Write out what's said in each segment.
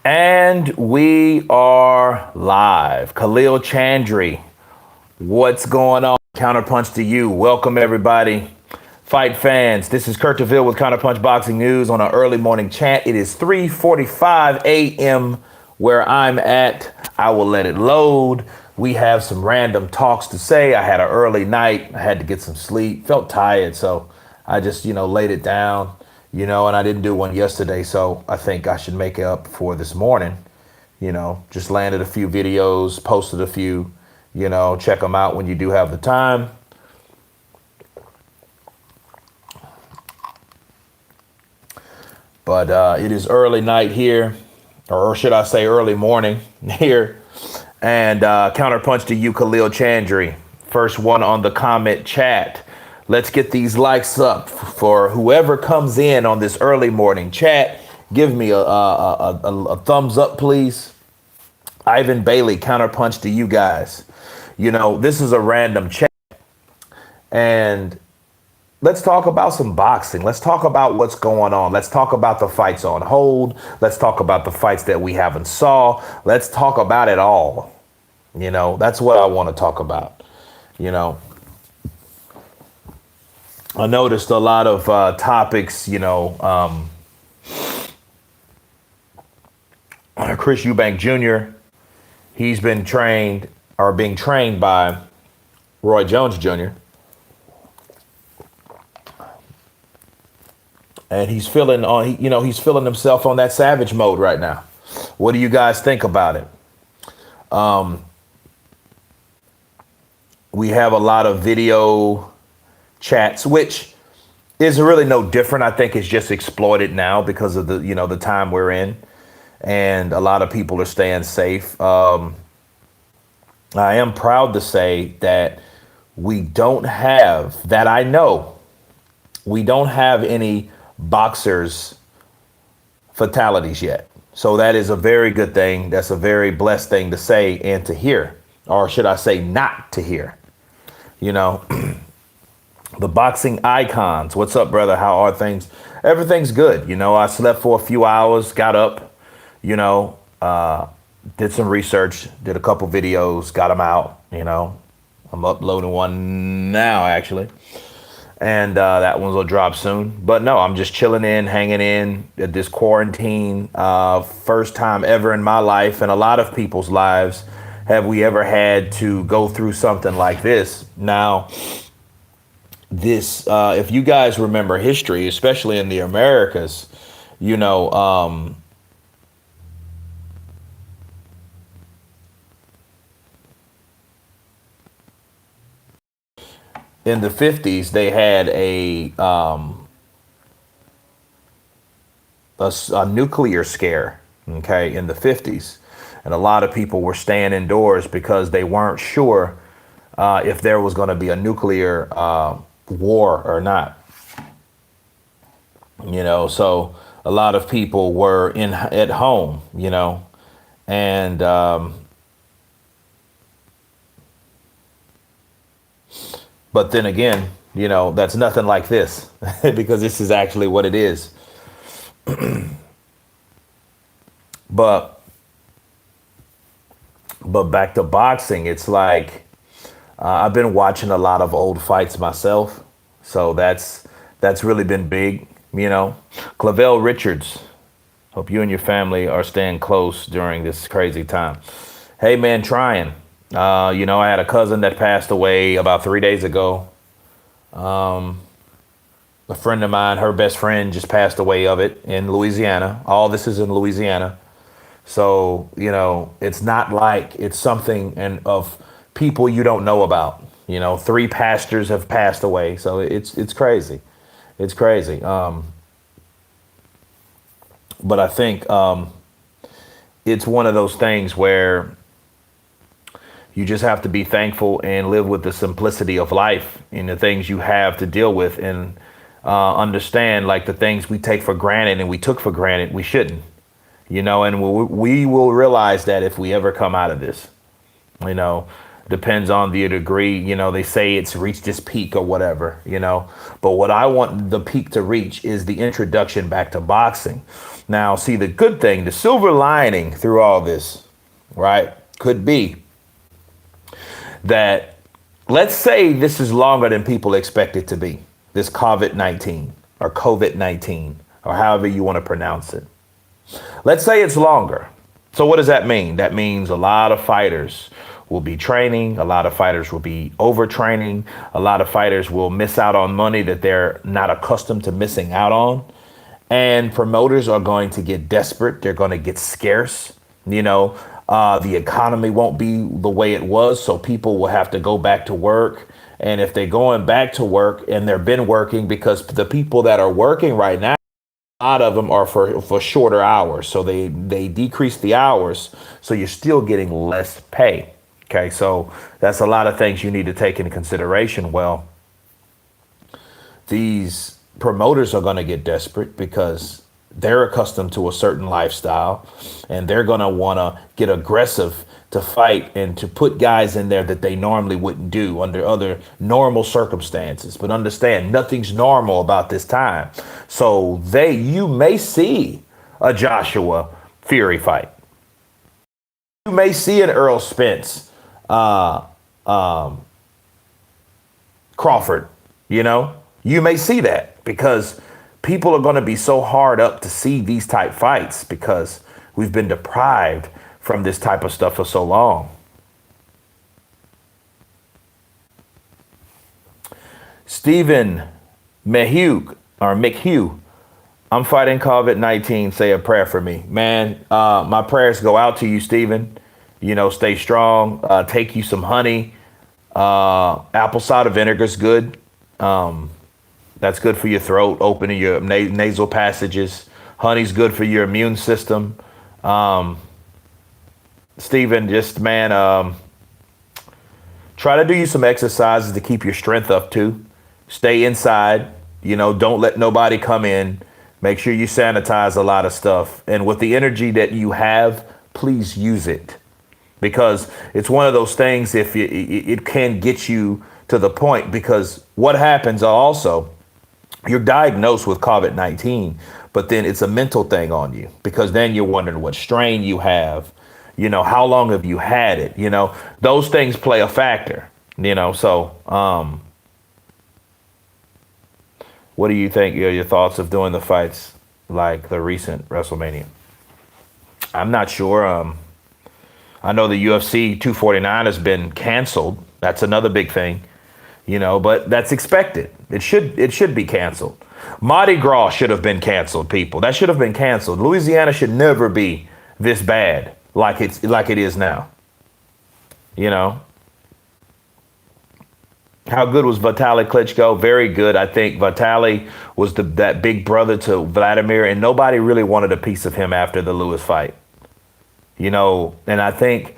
And we are live. Khalil Chandri, what's going on? Counterpunch to you. Welcome, everybody. Fight fans, this is Kurt DeVille with Counterpunch Boxing News on an early morning chat. It is 3:45 a.m. where I'm at. I will let it load. We have some random talks to say. I had an early night. I had to get some sleep. Felt tired, so I just, laid it down, and I didn't do one yesterday, so I think I should make it up for this morning. Just landed a few videos, posted a few, check them out when you do have the time. But it is early night here, or should I say early morning here. And counterpunch to you, Khalil Chandri. First one on the comment chat. Let's get these likes up for whoever comes in on this early morning chat. Give me a thumbs up, please. Ivan Bailey, counterpunch to you guys. This is a random chat. And let's talk about some boxing. Let's talk about what's going on. Let's talk about the fights on hold. Let's talk about the fights that we haven't saw. Let's talk about it all. That's what I want to talk about. I noticed a lot of topics, Chris Eubank Jr., he's been trained or being trained by Roy Jones Jr., and he's feeling he's feeling himself on that savage mode right now. What do you guys think about it? We have a lot of video chats, which is really no different. I think it's just exploited now because of the time we're in, and a lot of people are staying safe. I am proud to say that we don't have any boxers fatalities yet. So that is a very good thing. That's a very blessed thing to say and to hear, or should I say not to hear. The boxing icons. What's up, brother? How are things? Everything's good. I slept for a few hours, got up, did some research, did a couple videos, got them out. I'm uploading one now, actually. And that one will drop soon. But no, I'm just chilling in, hanging in at this quarantine. First time ever in my life and a lot of people's lives have we ever had to go through something like this. Now, this, if you guys remember history, especially in the Americas, in the 50s, they had a nuclear scare, okay, in the 50s. And a lot of people were staying indoors because they weren't sure if there was going to be a nuclear war or not. So a lot of people were at home, and but then again, that's nothing like this because this is actually what it is. But back to boxing, it's like I've been watching a lot of old fights myself, so that's really been big. Clavel Richards, hope you and your family are staying close during this crazy time. Hey man, trying. I had a cousin that passed away about 3 days ago. A friend of mine, her best friend, just passed away of it in Louisiana. All this is in Louisiana. So, it's not like it's something of people you don't know about. 3 pastors have passed away. So it's crazy. It's crazy. But I think it's one of those things where you just have to be thankful and live with the simplicity of life and the things you have to deal with, and understand like the things we take for granted and we took for granted, we shouldn't. And we will realize that if we ever come out of this, Depends on the degree. They say it's reached its peak or whatever. But what I want the peak to reach is the introduction back to boxing. Now, see, the good thing, the silver lining through all this, right, could be that, let's say this is longer than people expect it to be, this COVID-19 or COVID-19 or however you want to pronounce it. Let's say it's longer. So what does that mean? That means a lot of fighters will be training. A lot of fighters will be overtraining. A lot of fighters will miss out on money that they're not accustomed to missing out on. And promoters are going to get desperate. They're going to get scarce. The economy won't be the way it was. So people will have to go back to work. And if they're going back to work and they've been working, because the people that are working right now, a lot of them are for shorter hours. So they decrease the hours. So you're still getting less pay. Okay. So that's a lot of things you need to take into consideration. Well, these promoters are going to get desperate because they're accustomed to a certain lifestyle, and they're going to want to get aggressive to fight and to put guys in there that they normally wouldn't do under other normal circumstances. But understand, nothing's normal about this time. So you may see a Joshua Fury fight. You may see an Earl Spence, Crawford. You may see that because people are going to be so hard up to see these type fights because we've been deprived from this type of stuff for so long. Stephen McHugh, I'm fighting COVID-19. Say a prayer for me, man. My prayers go out to you, Stephen. Stay strong. Take you some honey. Apple cider vinegar is good. That's good for your throat, opening your nasal passages. Honey's good for your immune system. Stephen, just, man, try to do you some exercises to keep your strength up too. Stay inside. Don't let nobody come in. Make sure you sanitize a lot of stuff. And with the energy that you have, please use it. Because it's one of those things, it can get you to the point, because what happens also, you're diagnosed with COVID-19, but then it's a mental thing on you, because then you're wondering what strain you have, how long have you had it, those things play a factor, so what do you think, your thoughts of doing the fights like the recent WrestleMania? I'm not sure. I know the UFC 249 has been canceled. That's another big thing. But that's expected. It should be canceled. Mardi Gras should have been canceled, people. That should have been canceled. Louisiana should never be this bad like it is now. How good was Vitaly Klitschko? Very good. I think Vitaly was that big brother to Vladimir, and nobody really wanted a piece of him after the Lewis fight. And I think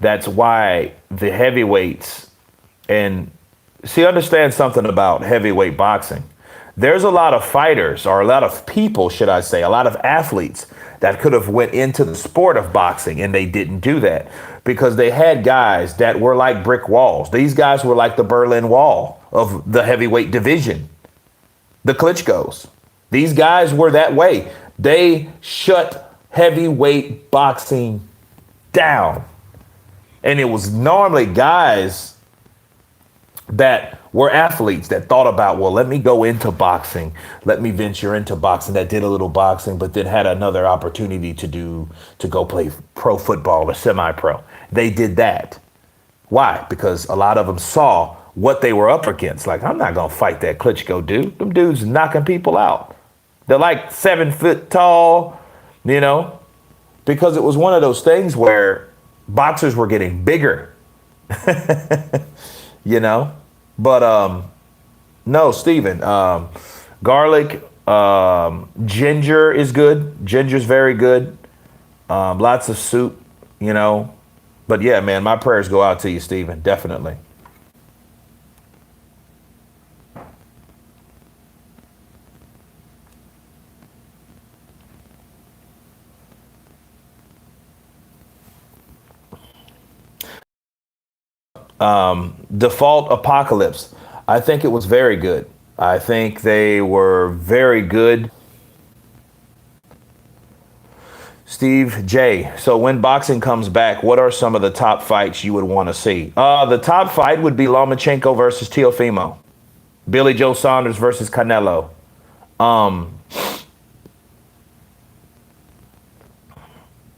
that's why the heavyweights, and understand something about heavyweight boxing. There's a lot of fighters, or a lot of people, should I say, a lot of athletes that could have went into the sport of boxing, and they didn't do that because they had guys that were like brick walls. These guys were like the Berlin Wall of the heavyweight division, the Klitschkos. These guys were that way. They shut heavyweight boxing down. And it was normally guys that were athletes that thought about, well, let me go into boxing. Let me venture into boxing, that did a little boxing, but then had another opportunity to go play pro football or semi-pro. They did that. Why? Because a lot of them saw what they were up against. Like, I'm not going to fight that Klitschko dude. Them dudes knocking people out. They're like 7 foot tall, because it was one of those things where boxers were getting bigger, but no, Steven, garlic, ginger is good. Ginger's very good. Lots of soup, but yeah, man, my prayers go out to you, Steven. Definitely. Default Apocalypse. I think it was very good. I think they were very good. Steve J. So when boxing comes back, what are some of the top fights you would want to see? The top fight would be Lomachenko versus Teofimo. Billy Joe Saunders versus Canelo.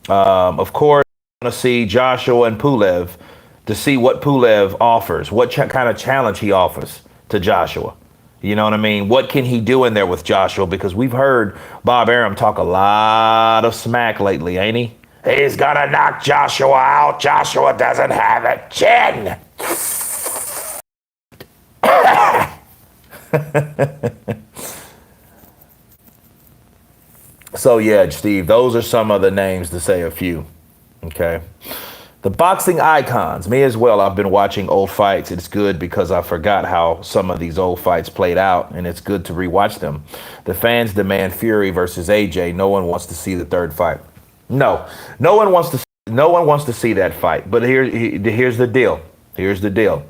Of course, I want to see Joshua and Pulev to see what Pulev offers, what kind of challenge he offers to Joshua. You know what I mean? What can he do in there with Joshua? Because we've heard Bob Arum talk a lot of smack lately, ain't he? He's gonna knock Joshua out. Joshua doesn't have a chin. So yeah, Steve, those are some of the names, to say a few. Okay. The boxing icons, me as well. I've been watching old fights. It's good because I forgot how some of these old fights played out, and it's good to rewatch them. The fans demand Fury versus AJ. No one wants to see the third fight. No, no one wants to. No one wants to see that fight. But here's the deal. Here's the deal.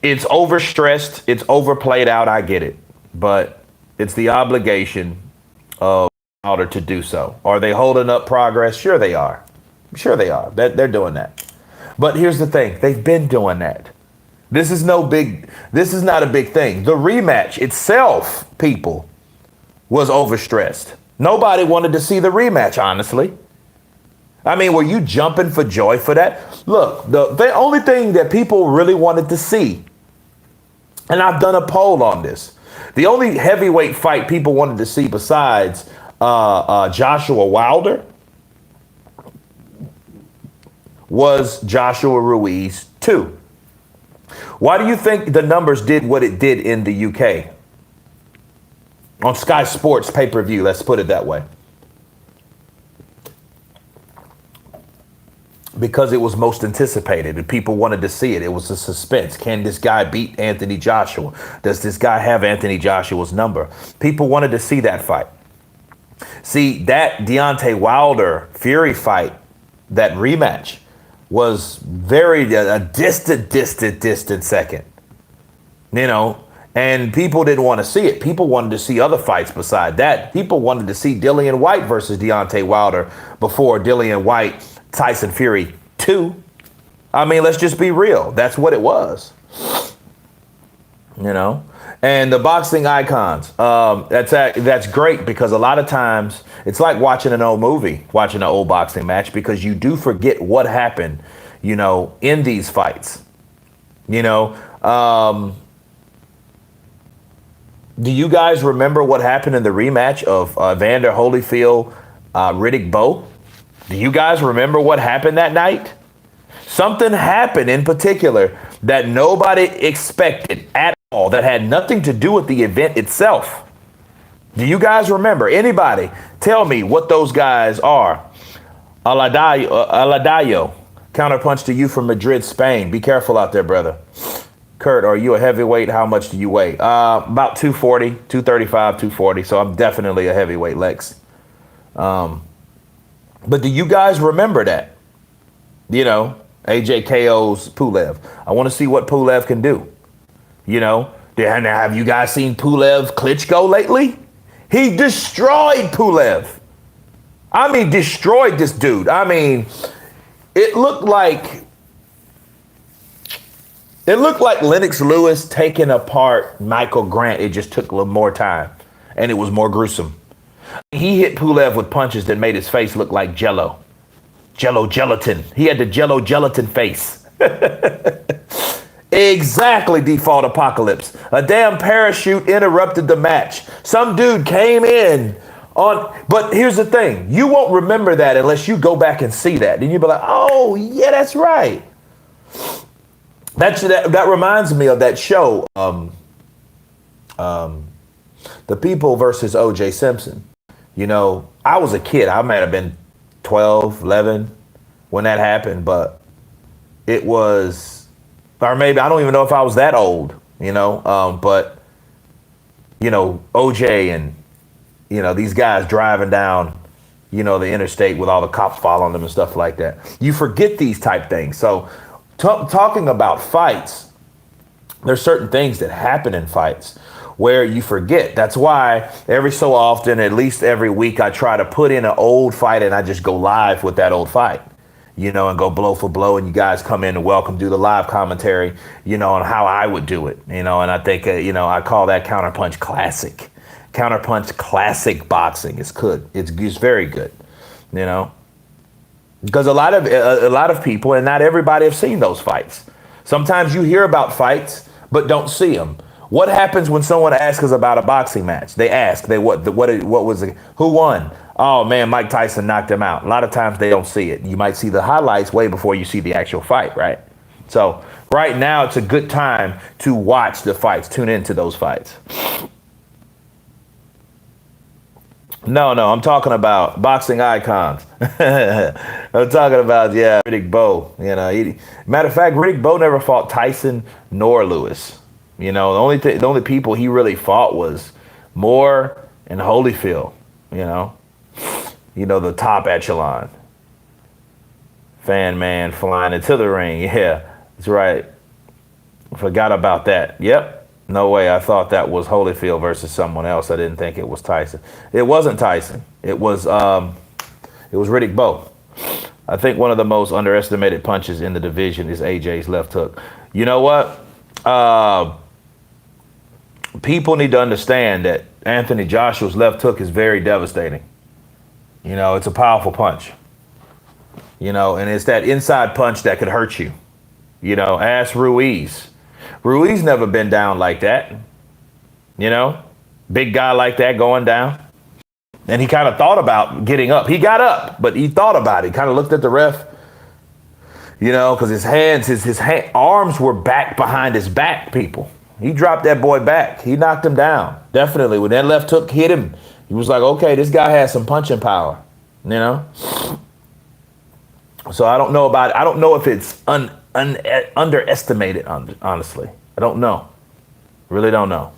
It's overstressed. It's overplayed out. I get it, but it's the obligation of Wilder to do so. Are they holding up progress? Sure they are. Sure they are. They're doing that. But here's the thing. They've been doing that. This is not a big thing. The rematch itself, people, was overstressed. Nobody wanted to see the rematch, honestly. I mean, were you jumping for joy for that? Look, the only thing that people really wanted to see, and I've done a poll on this, the only heavyweight fight people wanted to see besides Joshua Wilder was Joshua Ruiz 2. Why do you think the numbers did what it did in the UK? On Sky Sports pay-per-view, let's put it that way. Because it was most anticipated and people wanted to see it. It was a suspense. Can this guy beat Anthony Joshua? Does this guy have Anthony Joshua's number? People wanted to see that fight. See, that Deontay Wilder Fury fight, that rematch, was very a distant second. You know, and people didn't want to see it. People wanted to see other fights beside that. People wanted to see Dillian White versus Deontay Wilder before Dillian White Tyson Fury 2. I mean, let's just be real. That's what it was. You know? And the boxing icons, that's great because a lot of times it's like watching an old movie, watching an old boxing match, because you do forget what happened, you know, in these fights. You know, do you guys remember what happened in the rematch of Evander Holyfield, Riddick Bowe? Do you guys remember what happened that night? Something happened in particular that nobody expected at all, that had nothing to do with the event itself. Do you guys remember? Anybody tell me what those guys are? Aladayo, counterpunch to you from Madrid, Spain. Be careful out there, brother. Kurt, are you a heavyweight? How much do you weigh? About 240, 235, 240. So I'm definitely a heavyweight, Lex. But do you guys remember that? You know, AJ KO's Pulev. I want to see what Pulev can do. You know, have you guys seen Pulev Klitschko lately? He destroyed Pulev. I mean, destroyed this dude. I mean, it looked like Lennox Lewis taking apart Michael Grant. It just took a little more time, and it was more gruesome. He hit Pulev with punches that made his face look like Jello. Jello gelatin. He had the Jello gelatin face. Exactly, Default Apocalypse. A damn parachute interrupted the match. Some dude came in on, but here's the thing. You won't remember that unless you go back and see that. Then you'll be like, oh, yeah, that's right. That reminds me of that show, The People versus O.J. Simpson. You know, I was a kid. I might have been 12, 11 when that happened, but it was, or maybe, I don't even know if I was that old, you know, but, you know, OJ and, you know, these guys driving down the interstate with all the cops following them and stuff like that. You forget these type things. So talking about fights, there's certain things that happen in fights where you forget. That's why every so often, at least every week, I try to put in an old fight and I just go live with that old fight, and go blow for blow. And you guys come in and welcome, do the live commentary, on how I would do it, and I think, I call that Counterpunch Classic. Counterpunch Classic boxing. It's good. It's very good, because a lot of people, and not everybody, have seen those fights. Sometimes you hear about fights but don't see them. What happens when someone asks us about a boxing match? They ask, what was it? Who won? Oh man, Mike Tyson knocked him out. A lot of times they don't see it. You might see the highlights way before you see the actual fight, right? So right now it's a good time to watch the fights, tune into those fights. No, I'm talking about boxing icons. I'm talking about, Riddick Bowe. Matter of fact, Riddick Bowe never fought Tyson nor Lewis. The only people he really fought was Moore and Holyfield. The top echelon. Fan man flying into the ring. Yeah, that's right. Forgot about that. Yep. No way. I thought that was Holyfield versus someone else. I didn't think it was Tyson. It wasn't Tyson. It was Riddick Bowe. I think one of the most underestimated punches in the division is AJ's left hook. You know what? People need to understand that Anthony Joshua's left hook is very devastating. It's a powerful punch. And it's that inside punch that could hurt you. Ask Ruiz. Ruiz never been down like that. Big guy like that going down. And he kind of thought about getting up. He got up, but he thought about it. He kind of looked at the ref, because his arms were back behind his back, people. He dropped that boy back. He knocked him down. Definitely. When that left hook hit him, he was like, okay, this guy has some punching power, So I don't know about it. I don't know if it's underestimated, honestly. I don't know. Really don't know.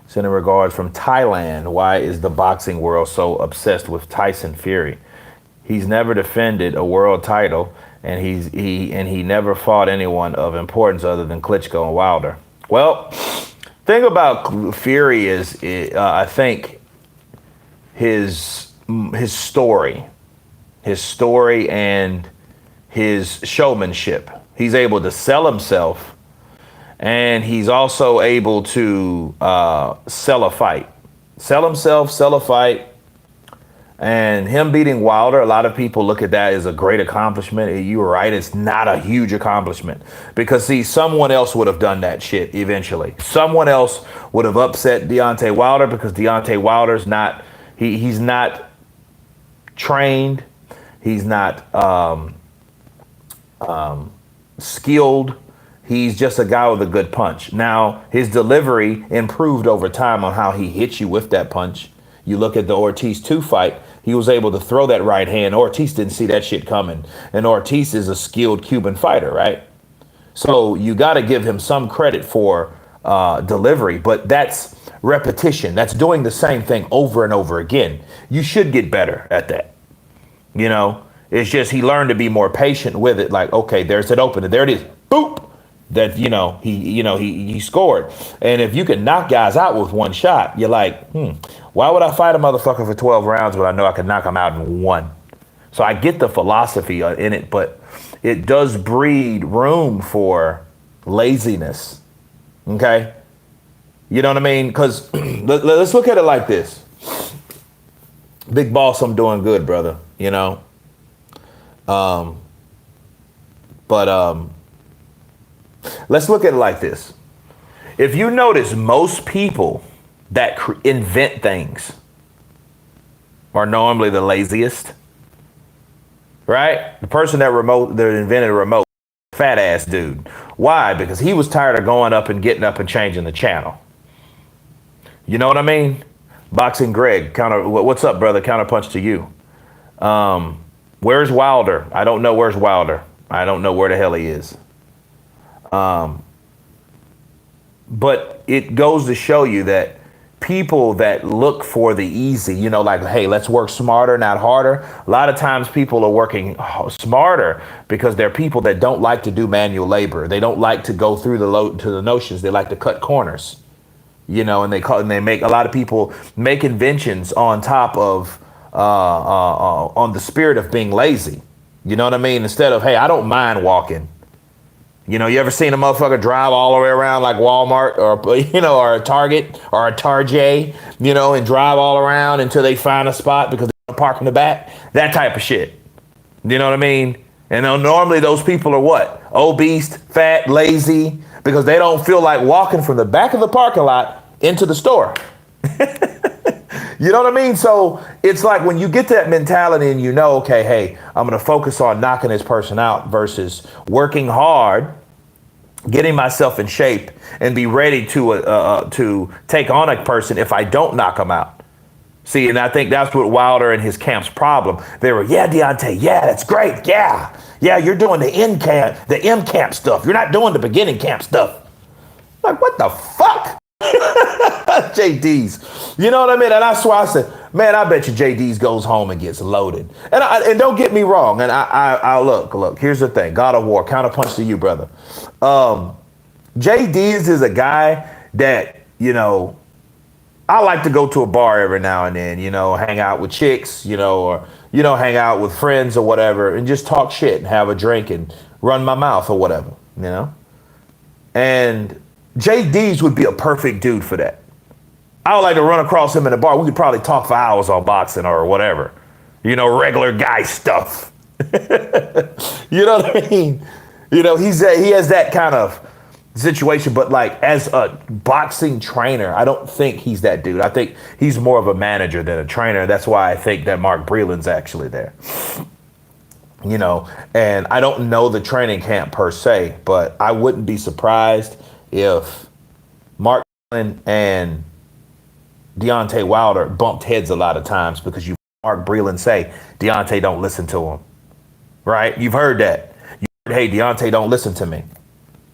Sending regards from Thailand. Why is the boxing world so obsessed with Tyson Fury? He's never defended a world title, and he never fought anyone of importance other than Klitschko and Wilder. Well, thing about Fury is, I think his story and his showmanship. He's able to sell himself, and he's also able to sell a fight. Sell himself, sell a fight. And him beating Wilder, a lot of people look at that as a great accomplishment. You were right, it's not a huge accomplishment. Because, see, someone else would have done that shit eventually. Someone else would have upset Deontay Wilder, because Deontay Wilder's not, he's not trained. He's not skilled. He's just a guy with a good punch. Now, his delivery improved over time on how he hits you with that punch. You look at the Ortiz 2 fight, he was able to throw that right hand. Ortiz didn't see that shit coming. And Ortiz is a skilled Cuban fighter, right? So you got to give him some credit for delivery, but that's repetition. That's doing the same thing over and over again. You should get better at that. It's just he learned to be more patient with it. Like, okay, there's that opening. There it is. Boop. That, he scored. And if you can knock guys out with one shot, you're like, why would I fight a motherfucker for 12 rounds when I know I can knock him out in one? So I get the philosophy in it, but it does breed room for laziness. Okay? You know what I mean? Because let's look at it like this. Big boss, I'm doing good, brother. Let's look at it like this. If you notice, most people that invent things are normally the laziest, right? The person that invented a remote, fat ass dude. Why? Because he was tired of going up and getting up and changing the channel. You know what I mean? Boxing Greg, what's up, brother? Counterpunch to you. Where's Wilder? I don't know where's Wilder. I don't know where the hell he is. But it goes to show you that people that look for the easy, like, hey, let's work smarter, not harder. A lot of times people are working smarter because they're people that don't like to do manual labor. They don't like to go through to the notions. They like to cut corners, and they make a lot of people make inventions on top of on the spirit of being lazy. You know what I mean? Instead of, hey, I don't mind walking. You ever seen a motherfucker drive all the way around like Walmart or, or a Target or a Target, and drive all around until they find a spot because they park in the back? That type of shit. You know what I mean? And normally those people are what? Obese, fat, lazy, because they don't feel like walking from the back of the parking lot into the store. You know what I mean? So it's like when you get that mentality and okay, hey, I'm going to focus on knocking this person out versus working hard, getting myself in shape and be ready to take on a person if I don't knock them out. See, and I think that's what Wilder and his camp's problem. They were, yeah, Deontay, yeah, that's great. Yeah, you're doing the M camp stuff. You're not doing the beginning camp stuff. Like, what the fuck? JD's, you know what I mean? And that's why I said, man, I bet you JD's goes home and gets loaded. And don't get me wrong. And I look, here's the thing. God of War, counterpunch to you, brother. JD's is a guy that, I like to go to a bar every now and then, hang out with chicks, or, hang out with friends or whatever and just talk shit and have a drink and run my mouth or whatever, And JD's would be a perfect dude for that. I would like to run across him in a bar. We could probably talk for hours on boxing or whatever, regular guy stuff. You know what I mean? He has that kind of situation, but like as a boxing trainer, I don't think he's that dude. I think he's more of a manager than a trainer. That's why I think that Mark Breland's actually there. And I don't know the training camp per se, but I wouldn't be surprised if Mark Breland and Deontay Wilder bumped heads a lot of times because you Mark Breland say Deontay don't listen to him, right? You've heard that. You heard, hey, Deontay don't listen to me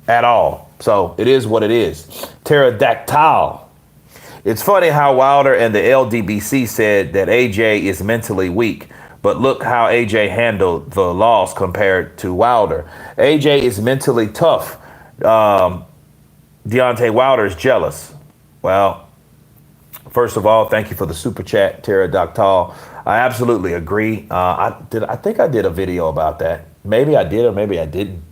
at all. So it is what it is. Pterodactyl. It's funny how Wilder and the LDBC said that AJ is mentally weak, but look how AJ handled the loss compared to Wilder. AJ is mentally tough. Deontay Wilder is jealous. Well, first of all, thank you for the super chat, Pterodactyl. I absolutely agree. I think I did a video about that. Maybe I did or maybe I didn't.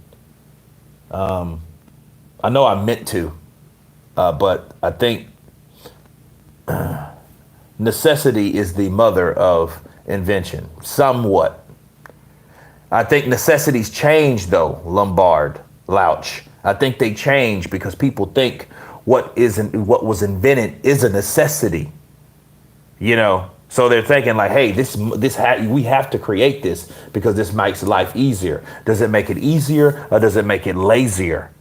I know I meant to, but I think necessity is the mother of invention, somewhat. I think necessities change, though, Lombard, Louch. I think they change because people think what was invented is a necessity, So they're thinking like, hey, we have to create this because this makes life easier. Does it make it easier or does it make it lazier?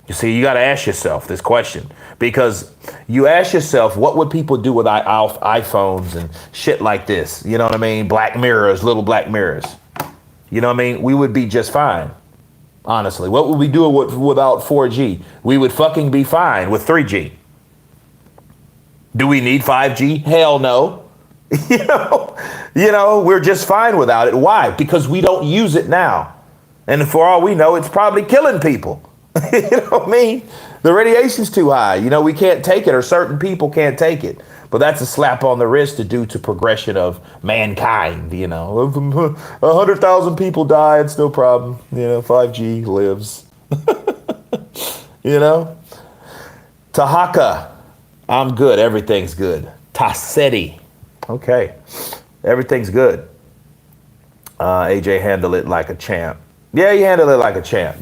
You see, you got to ask yourself this question because you ask yourself, what would people do with iPhones and shit like this? You know what I mean? Black mirrors, little black mirrors. You know what I mean? We would be just fine. Honestly, what would we do without 4G? We would fucking be fine with 3G. Do we need 5G? Hell no. We're just fine without it. Why? Because we don't use it now. And for all we know, it's probably killing people. You know what I mean? The radiation's too high. We can't take it or certain people can't take it. But that's a slap on the wrist due to progression of mankind. 100,000 people die, it's no problem. 5G lives. Tahaka, I'm good. Everything's good. Tassetti, okay. Everything's good. AJ handled it like a champ. Yeah, he handled it like a champ.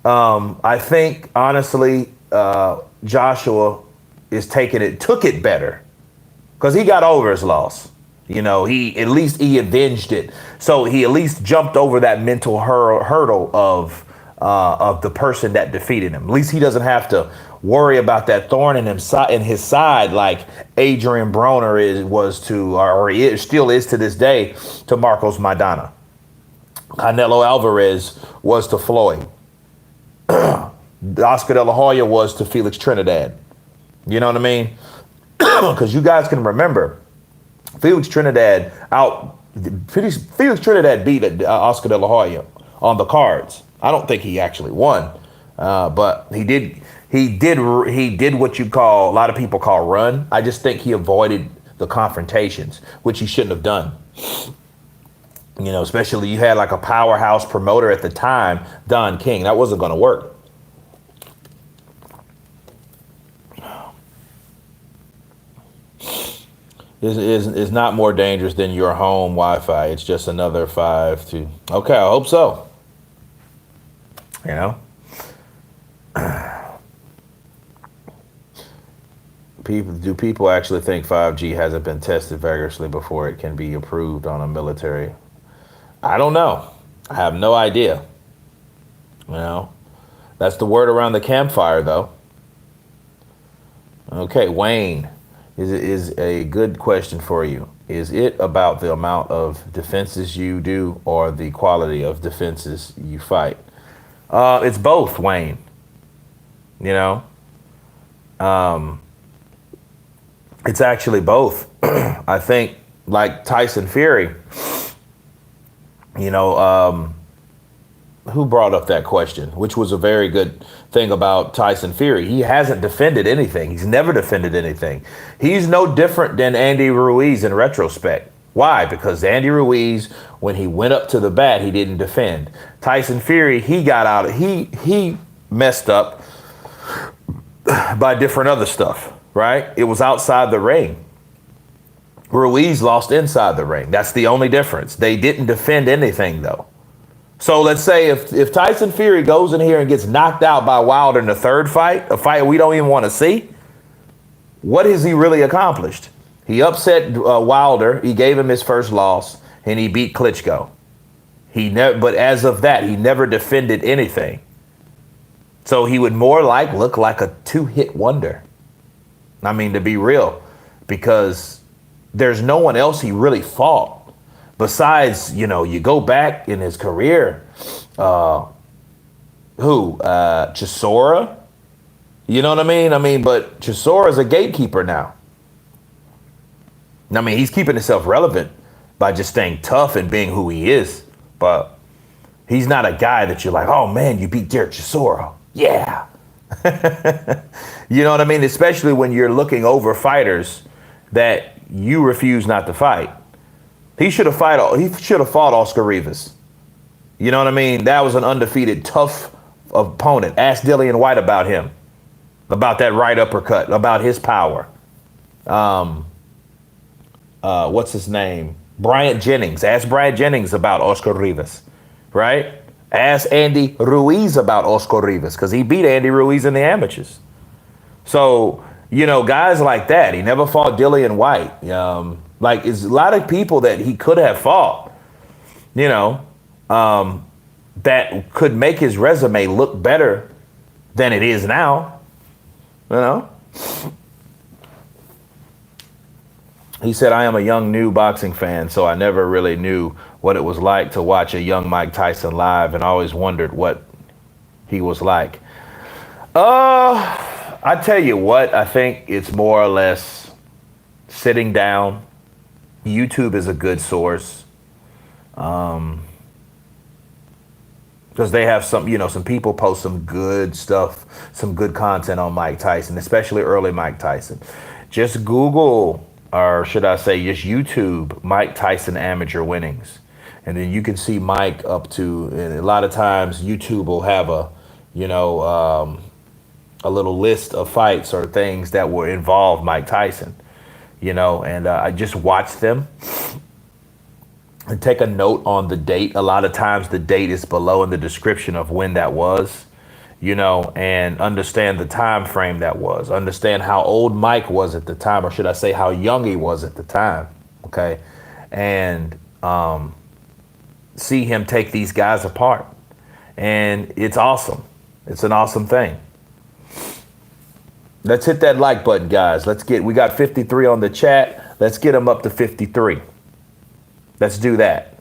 I think honestly, Joshua took it better because he got over his loss. He avenged it. So he at least jumped over that mental hurdle of the person that defeated him. At least he doesn't have to worry about that thorn in his side like Adrian Broner still is to this day to Marcos Maidana. Canelo Alvarez was to Floyd. Oscar De La Hoya was to Felix Trinidad. You know what I mean? Because you guys can remember, Felix Trinidad out. Felix Trinidad beat Oscar De La Hoya on the cards. I don't think he actually won, but he did. He did what you call, a lot of people call run. I just think he avoided the confrontations, which he shouldn't have done. You know, especially you had like a powerhouse promoter at the time, Don King. That wasn't going to work. Is not more dangerous than your home Wi-Fi. It's just another 5 to. Okay, I hope so. You know, people actually think 5G hasn't been tested vigorously before it can be approved on a military? I don't know. I have no idea. You know, that's the word around the campfire, though. Okay, Wayne. Is a good question for you. Is it about the amount of defenses you do or the quality of defenses you fight? It's both, Wayne. You know, it's actually both. I think like Tyson Fury, you know, who brought up that question, which was a very good thing about Tyson Fury. He hasn't defended anything. He's never defended anything. He's no different than Andy Ruiz in retrospect. Why? Because Andy Ruiz, when he went up to the bat, he didn't defend. Tyson Fury, he got out. He messed up by different other stuff, right? It was outside the ring. Ruiz lost inside the ring. That's the only difference. They didn't defend anything, though. So let's say if Tyson Fury goes in here and gets knocked out by Wilder in the third fight, a fight we don't even want to see, what has he really accomplished? He upset Wilder. He gave him his first loss, and he beat Klitschko. But as of that, he never defended anything. So he would more look like a two-hit wonder. I mean, to be real, because there's no one else he really fought. Besides, you know, you go back in his career, Chisora? You know what I mean? But Chisora's a gatekeeper now. I mean, he's keeping himself relevant by just staying tough and being who he is. But he's not a guy that you're like, oh, man, you beat Derek Chisora. Yeah. You know what I mean? Especially when you're looking over fighters that you refuse not to fight. He should have fought Oscar Rivas. You know what I mean? That was an undefeated, tough opponent. Ask Dillian White about him, about that right uppercut, about his power. What's his name? Bryant Jennings. Ask Bryant Jennings about Oscar Rivas, right? Ask Andy Ruiz about Oscar Rivas, because he beat Andy Ruiz in the amateurs. So, you know, guys like that. He never fought Dillian White. Like, it's a lot of people that he could have fought, you know, that could make his resume look better than it is now, you know. He said, I am a young, new boxing fan, so I never really knew what it was like to watch a young Mike Tyson live and always wondered what he was like. I tell you what, I think it's more or less sitting down. YouTube is a good source because they have some people post some good stuff, some good content on Mike Tyson, especially early Mike Tyson. Just Google, or should I say just YouTube, Mike Tyson amateur winnings. And then you can see Mike up to, and a lot of times YouTube will have a little list of fights or things that will involve Mike Tyson. And I just watch them and take a note on the date. A lot of times the date is below in the description of when that was, and understand the time frame that was. Understand how old Mike was at the time, or should I say how young he was at the time, okay? And see him take these guys apart. And it's awesome. It's an awesome thing. Let's hit that like button, guys. We got 53 on the chat. Let's get them up to 53. Let's do that.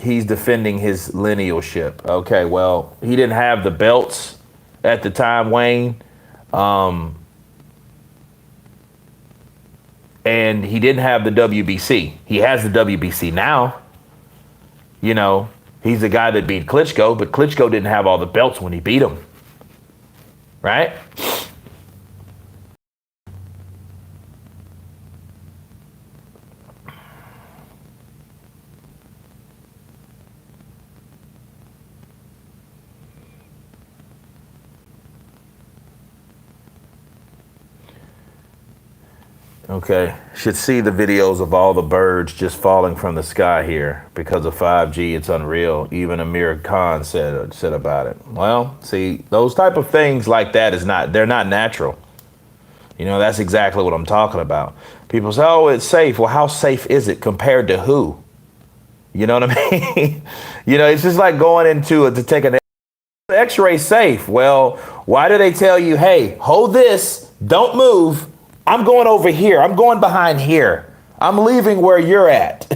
He's defending his linealship. Okay, well, he didn't have the belts at the time, Wayne. And he didn't have the WBC. He has the WBC now. You know, he's the guy that beat Klitschko, but Klitschko didn't have all the belts when he beat him. Right? Okay, should see the videos of all the birds just falling from the sky here because of 5G. It's unreal. Even Amir Khan said about it. Well, see, those type of things like that they're not natural. You know, that's exactly what I'm talking about. People say, "Oh, it's safe." Well, how safe is it compared to who? You know what I mean? You know, it's just like going to take an X-ray safe. Well, why do they tell you, "Hey, hold this, don't move. I'm going over here. I'm going behind here. I'm leaving where you're at."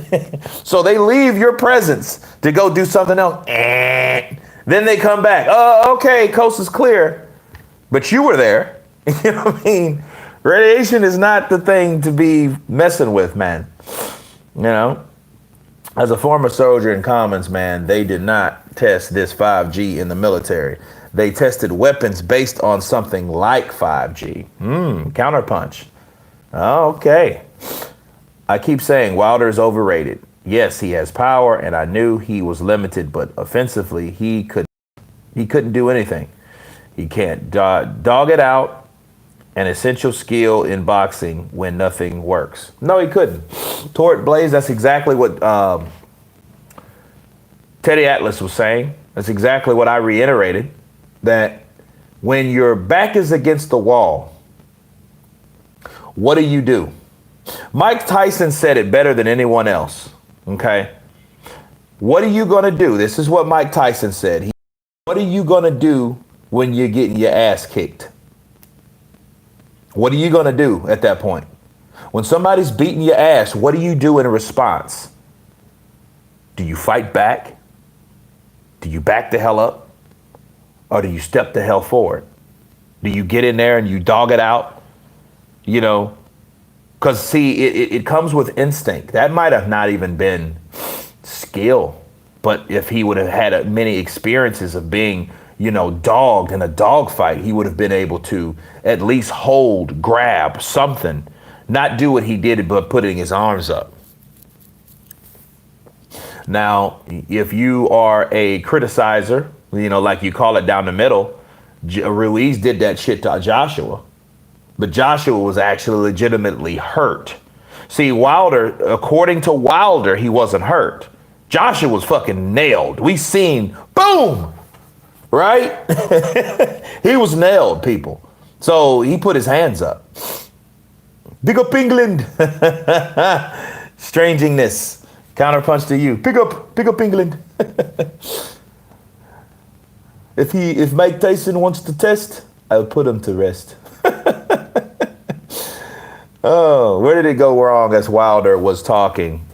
So they leave your presence to go do something else. Then they come back. Oh, okay, coast is clear. But you were there. You know what I mean? Radiation is not the thing to be messing with, man. You know? As a former soldier in Commons, man, they did not test this 5G in the military. They tested weapons based on something like 5G. Counterpunch. Okay. I keep saying Wilder is overrated. Yes, he has power, and I knew he was limited, but offensively, he couldn't do anything. He can't dog it out, an essential skill in boxing when nothing works. No, he couldn't. Tort Blaze, that's exactly what Teddy Atlas was saying. That's exactly what I reiterated. That when your back is against the wall, what do? Mike Tyson said it better than anyone else. Okay. What are you going to do? This is what Mike Tyson said. What are you going to do when you're getting your ass kicked? What are you going to do at that point? When somebody's beating your ass, what do you do in response? Do you fight back? Do you back the hell up? Or do you step the hell forward? Do you get in there and you dog it out? You know, because see, it comes with instinct. That might have not even been skill. But if he would have had many experiences of being, you know, dogged in a dog fight, he would have been able to at least hold, grab something, not do what he did, but putting his arms up. Now, if you are a criticizer, you know, like you call it down the middle, Ruiz did that shit to Joshua. But Joshua was actually legitimately hurt. See, Wilder, according to Wilder, he wasn't hurt. Joshua was fucking nailed. We seen, boom, right? He was nailed, people. So he put his hands up. Big up England. Strangingness. Counterpunch to you. Big up England. If Mike Tyson wants to test, I'll put him to rest. Oh, where did it go wrong as Wilder was talking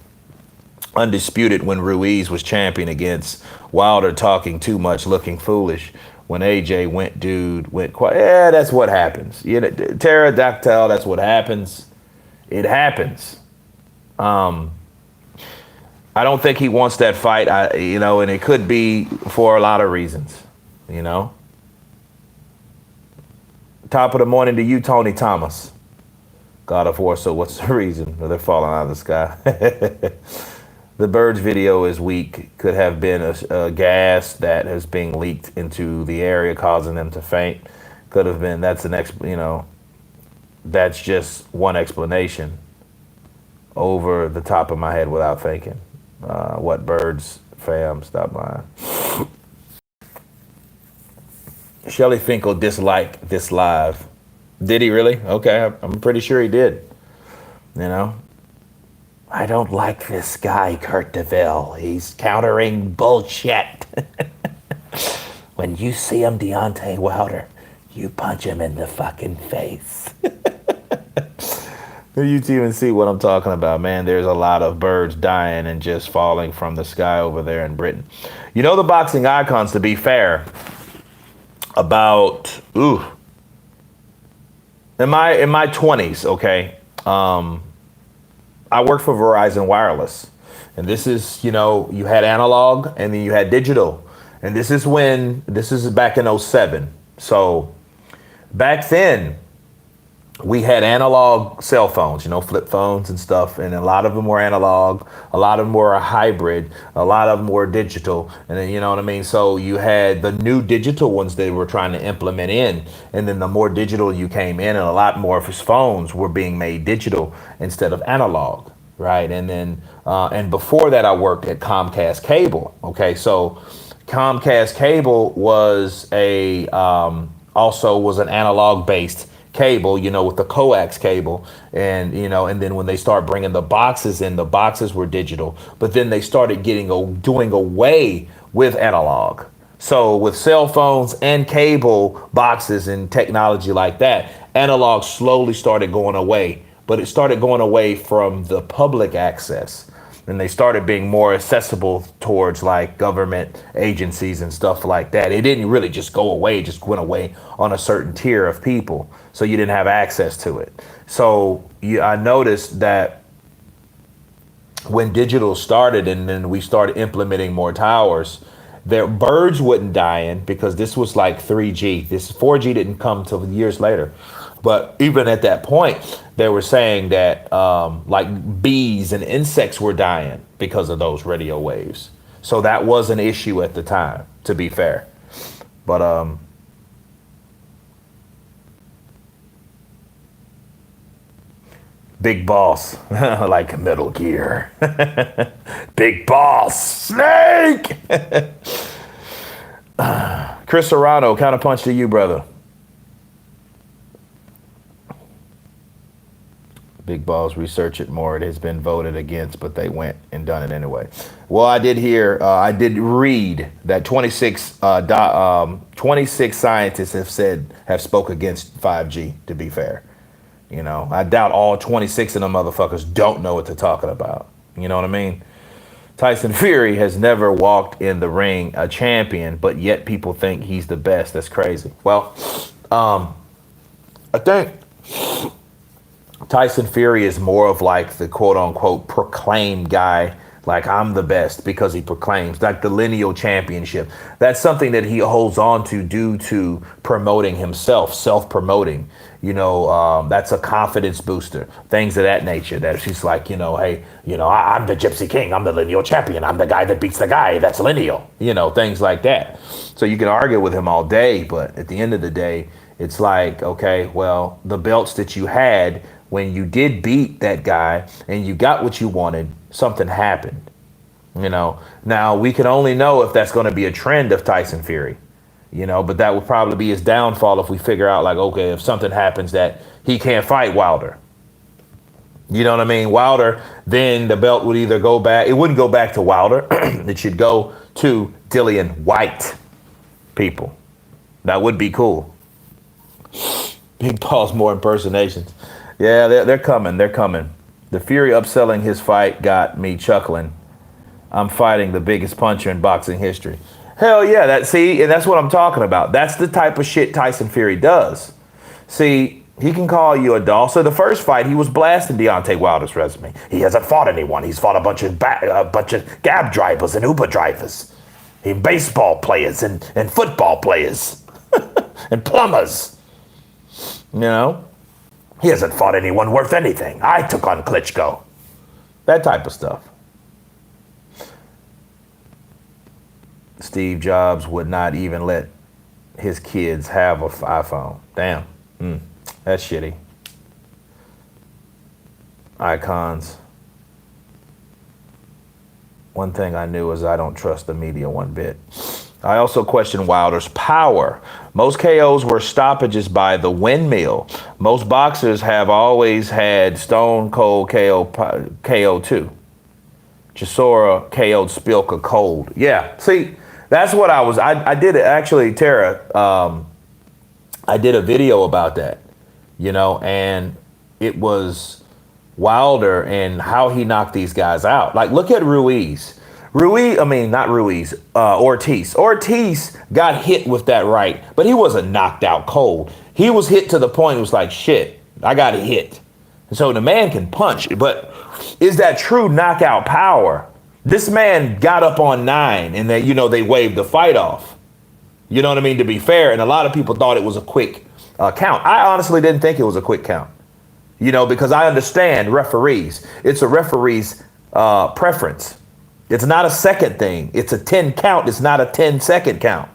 undisputed when Ruiz was champion against Wilder talking too much, looking foolish? When AJ went quiet. Yeah, that's what happens. You know, pterodactyl, that's what happens. It happens. I don't think he wants that fight, and it could be for a lot of reasons, you know. Top of the morning to you, Tony Thomas. God of War, so what's the reason? They're falling out of the sky. The birds video is weak. Could have been a gas that is being leaked into the area, causing them to faint. Could have been, that's just one explanation over the top of my head without thinking. What birds, fam, stop by. Shelly Finkel disliked this live. Did he really? Okay, I'm pretty sure he did. You know? I don't like this guy, Kurt DeVille. He's countering bullshit. When you see him, Deontay Wilder, you punch him in the fucking face. You even see what I'm talking about, man. There's a lot of birds dying and just falling from the sky over there in Britain. You know, the boxing icons, to be fair, about in my 20s, okay. I worked for Verizon Wireless. And this is, you had analog and then you had digital. And this is back in '07. So back then, we had analog cell phones, flip phones and stuff, and a lot of them were analog, a lot of them were a hybrid, a lot of them were digital, and then you know what I mean. So you had the new digital ones they were trying to implement in, and then the more digital you came in, and a lot more of his phones were being made digital instead of analog, right? And then and before that, I worked at Comcast Cable. Okay, so Comcast Cable was a also was an analog based cable, with the coax cable, and then when they start bringing the boxes in, the boxes were digital, but then they started doing away with analog. So with cell phones and cable boxes and technology like that, analog slowly started going away, but it started going away from the public access. And they started being more accessible towards like government agencies and stuff like that. It didn't really just go away, it just went away on a certain tier of people. So you didn't have access to it. So I noticed that when digital started and then we started implementing more towers, their birds wouldn't die in because this was like 3G. This 4G didn't come till years later. But even at that point, they were saying that like bees and insects were dying because of those radio waves. So that was an issue at the time, to be fair. But Big Boss, like Metal Gear. Big Boss, Snake. Chris Serrano, counterpunch to you, brother. Big Balls, research it more. It has been voted against, but they went and done it anyway. Well, I did read that 26 scientists have spoke against 5G, to be fair. I doubt all 26 of them motherfuckers don't know what they're talking about. You know what I mean? Tyson Fury has never walked in the ring a champion, but yet people think he's the best. That's crazy. Well, I think Tyson Fury is more of like the quote unquote proclaimed guy. Like, I'm the best because he proclaims, like the lineal championship. That's something that he holds on to due to promoting himself, self-promoting. That's a confidence booster, things of that nature. That she's like, hey, I'm the Gypsy King. I'm the lineal champion. I'm the guy that beats the guy that's lineal, things like that. So you can argue with him all day, but at the end of the day, it's like, okay, well, the belts that you had when you did beat that guy and you got what you wanted, something happened. Now we can only know if that's going to be a trend of Tyson Fury, but that would probably be his downfall if we figure out like, okay, if something happens that he can't fight Wilder. You know what I mean? Wilder, then the belt would either go back. It wouldn't go back to Wilder. It should go to Dillian White. People, that would be cool. Big Paul's more impersonations. Yeah, they're coming. They're coming. The Fury upselling his fight got me chuckling. I'm fighting the biggest puncher in boxing history. Hell yeah, and that's what I'm talking about. That's the type of shit Tyson Fury does. See, he can call you a doll. So the first fight, he was blasting Deontay Wilder's resume. He hasn't fought anyone. He's fought a bunch of cab drivers and Uber drivers, baseball players and football players and plumbers. He hasn't fought anyone worth anything. I took on Klitschko. That type of stuff. Steve Jobs would not even let his kids have an iPhone. Damn. That's shitty. Icons. One thing I knew is I don't trust the media one bit. I also question Wilder's power. Most KOs were stoppages by the windmill. Most boxers have always had Stone Cold KO too. Chisora KO'd Spilka cold. Yeah, see, that's what I did it actually, Tara. I did a video about that, and it was Wilder and how he knocked these guys out. Like, look at Ruiz. Not Ruiz, Ortiz. Ortiz got hit with that right, but he wasn't knocked out cold. He was hit to the point it was like, shit, I got hit. And so the man can punch, but is that true knockout power? This man got up on 9 and they waved the fight off. You know what I mean? To be fair. And a lot of people thought it was a quick count. I honestly didn't think it was a quick count, because I understand referees. It's a referee's preference. It's not a second thing. It's a 10 count. It's not a 10-second count.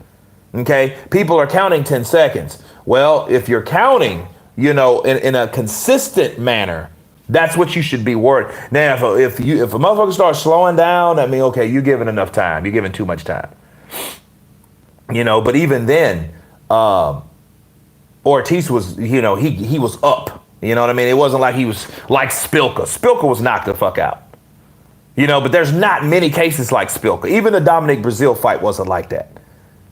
OK, people are counting 10 seconds. Well, if you're counting, in a consistent manner, that's what you should be worried. Now, if a motherfucker starts slowing down, I mean, OK, you're giving enough time. You're giving too much time. But even then, Ortiz was, he was up. You know what I mean? It wasn't like he was like Spilka. Spilka was knocked the fuck out. But there's not many cases like Spilka. Even the Dominic Breazeale fight wasn't like that.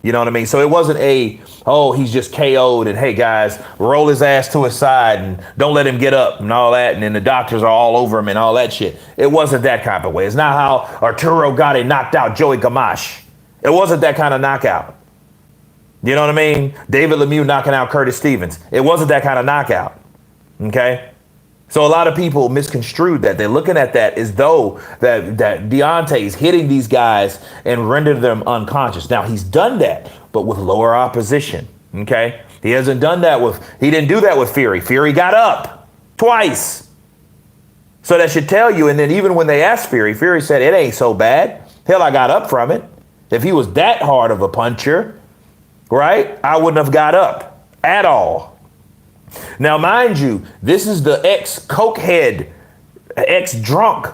You know what I mean? So it wasn't he's just KO'd and, hey, guys, roll his ass to his side and don't let him get up and all that. And then the doctors are all over him and all that shit. It wasn't that kind of way. It's not how Arturo Gatti knocked out Joey Gamache. It wasn't that kind of knockout. You know what I mean? David Lemieux knocking out Curtis Stevens. It wasn't that kind of knockout. Okay? So a lot of people misconstrued that. They're looking at that as though that Deontay is hitting these guys and rendered them unconscious. Now, he's done that, but with lower opposition. Okay? He didn't do that with Fury. Fury got up twice. So that should tell you. And then even when they asked Fury, Fury said, it ain't so bad. Hell, I got up from it. If he was that hard of a puncher, right, I wouldn't have got up at all. Now, mind you, this is the ex-cokehead, ex-drunk,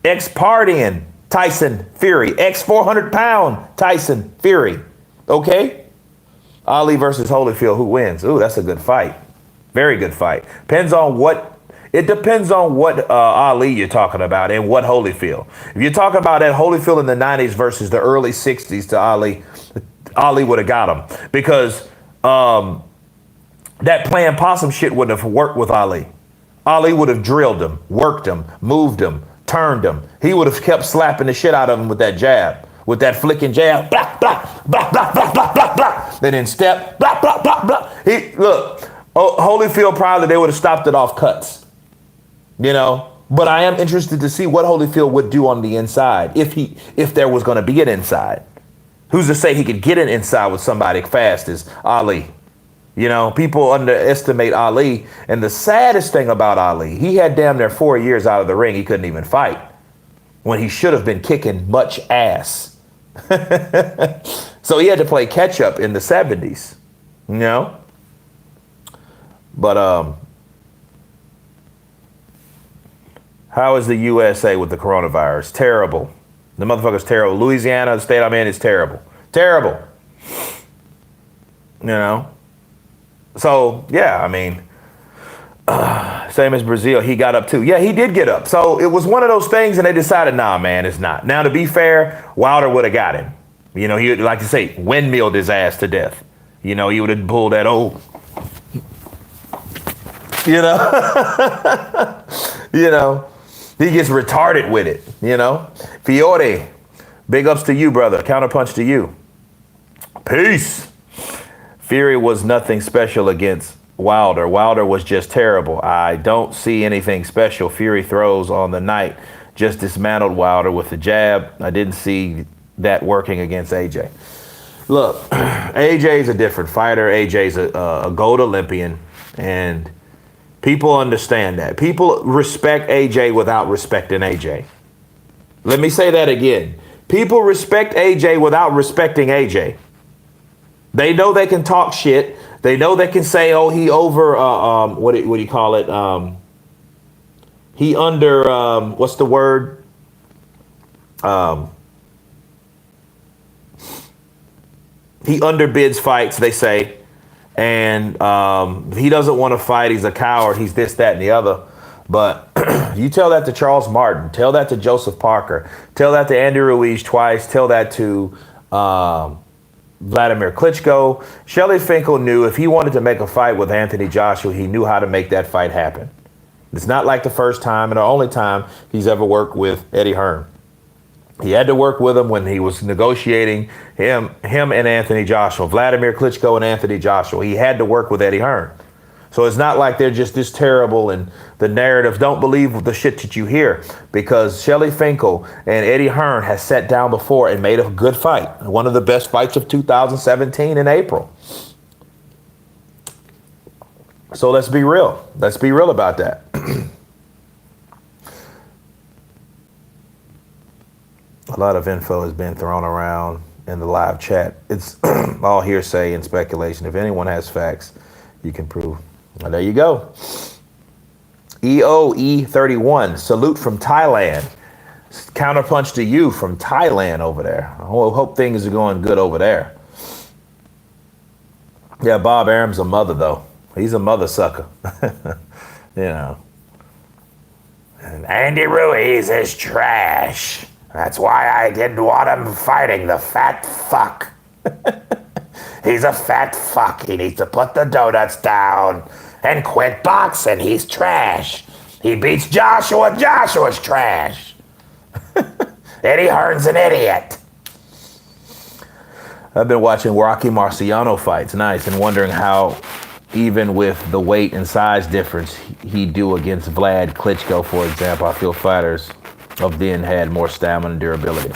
ex-partying Tyson Fury, ex-400-pound Tyson Fury. Okay? Ali versus Holyfield, who wins? Ooh, that's a good fight. Very good fight. Depends on what Ali you're talking about and what Holyfield. If you're talking about that Holyfield in the 90s versus the early 60s to Ali would have got him. Because that playing possum shit wouldn't have worked with Ali. Ali would have drilled him, worked him, moved him, turned him. He would have kept slapping the shit out of him with that jab, with that flicking jab. Blah, blah, blah, blah, blah, blah, blah, blah. Then step, blah, blah, blah, blah. Holyfield probably, they would have stopped it off cuts. But I am interested to see what Holyfield would do on the inside if there was going to be an inside. Who's to say he could get an inside with somebody fast as Ali? People underestimate Ali. And the saddest thing about Ali, he had damn near 4 years out of the ring. He couldn't even fight when he should have been kicking much ass. So he had to play catch up in the 70s, But how is the USA with the coronavirus? Terrible. The motherfucker's terrible. Louisiana, the state I'm in, is terrible. Terrible. So, yeah, I mean, same as Breazeale, he got up too. Yeah, he did get up. So it was one of those things and they decided, nah, man, it's not. Now, to be fair, Wilder would have got him. He would, like to say, windmilled his ass to death. He would have pulled that old, he gets retarded with it, Fiore, big ups to you, brother. Counterpunch to you. Peace. Fury was nothing special against Wilder. Wilder was just terrible. I don't see anything special. Fury throws on the night just dismantled Wilder with the jab. I didn't see that working against AJ. Look, AJ's a different fighter. AJ's a gold Olympian, and people understand that. People respect AJ without respecting AJ. Let me say that again. People respect AJ without respecting AJ. They know they can talk shit. They know they can say, oh, he over, what do you call it? He under, what's the word? He underbids fights, they say. And he doesn't want to fight. He's a coward. He's this, that, and the other. But you tell that to Charles Martin. Tell that to Joseph Parker. Tell that to Andy Ruiz twice. Tell that to Vladimir Klitschko. Shelly Finkel knew if he wanted to make a fight with Anthony Joshua, he knew how to make that fight happen. It's not like the first time and the only time he's ever worked with Eddie Hearn. He had to work with him when he was negotiating him and Anthony Joshua, Vladimir Klitschko and Anthony Joshua. He had to work with Eddie Hearn. So it's not like they're just this terrible and the narrative. Don't believe the shit that you hear, because Shelly Finkel and Eddie Hearn has sat down before and made a good fight. One of the best fights of 2017 in April. So let's be real. Let's be real about that. A lot of info has been thrown around in the live chat. It's all hearsay and speculation. If anyone has facts, you can prove. Well, there you go. EOE31, salute from Thailand. Counterpunch to you from Thailand over there. I hope things are going good over there. Yeah, Bob Arum's a mother, though. He's a mother sucker. You know. And Andy Ruiz is trash. That's why I didn't want him fighting the fat fuck. He's a fat fuck. He needs to put the donuts down and quit boxing. He's trash. He beats Joshua. Joshua's trash. Eddie Hearn's an idiot. I've been watching Rocky Marciano fights, nice, and wondering how, even with the weight and size difference, he'd do against Vlad Klitschko, for example. I feel fighters of then had more stamina and durability.